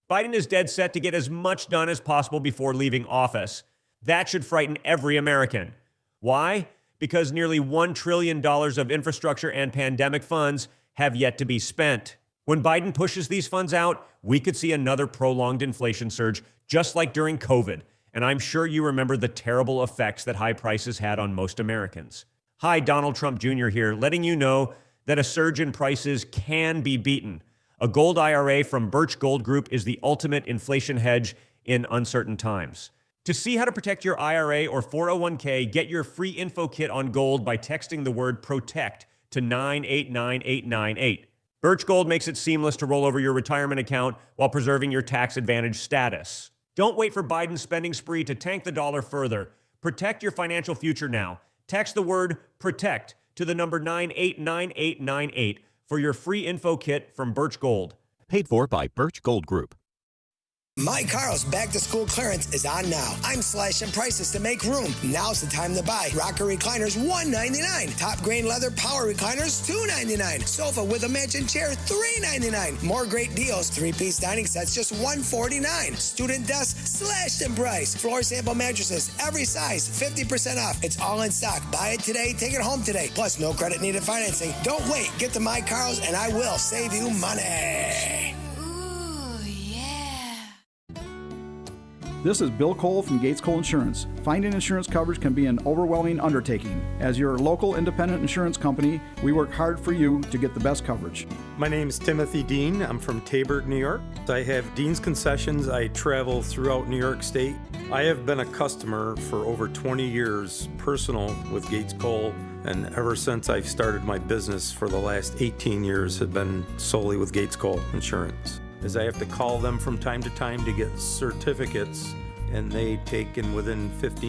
Biden is dead set to get as much done as possible before leaving office. That should frighten every American. Why? Because nearly $1 trillion of infrastructure and pandemic funds have yet to be spent. When Biden pushes these funds out, we could see another prolonged inflation surge, just like during COVID. And I'm sure you remember the terrible effects that high prices had on most Americans. Hi, Donald Trump Jr. here, letting you know that a surge in prices can be beaten. A gold IRA from Birch Gold Group is the ultimate inflation hedge in uncertain times. To see how to protect your IRA or 401k, get your free info kit on gold by texting the word PROTECT to 989898. Birch Gold makes it seamless to roll over your retirement account while preserving your tax advantage status. Don't wait for Biden's spending spree to tank the dollar further. Protect your financial future now. Text the word PROTECT to the number 989898 for your free info kit from Birch Gold. Paid for by Birch Gold Group. My Carl's back-to-school clearance is on now. I'm slashing prices to make room. Now's the time to buy. Rocker recliners, $199. Top grain leather power recliners, $299. Sofa with a matching chair, $399. More great deals. 3-piece dining sets, just $149. Student desks, slashed in price. Floor sample mattresses, every size, 50% off. It's all in stock. Buy it today, take it home today. Plus, no credit needed financing. Don't wait. Get to My Carl's and I will save you money. This is Bill Cole from Gates Cole Insurance. Finding insurance coverage can be an overwhelming undertaking. As your local independent insurance company, we work hard for you to get the best coverage. My name is Timothy Dean. I'm from Taberg, New York. I have Dean's Concessions. I travel throughout New York State. I have been a customer for over 20 years, personal, with Gates Cole. And ever since I've started my business for the last 18 years have been solely with Gates Cole Insurance. As I have to call them from time to time to get certificates, and they take in within 15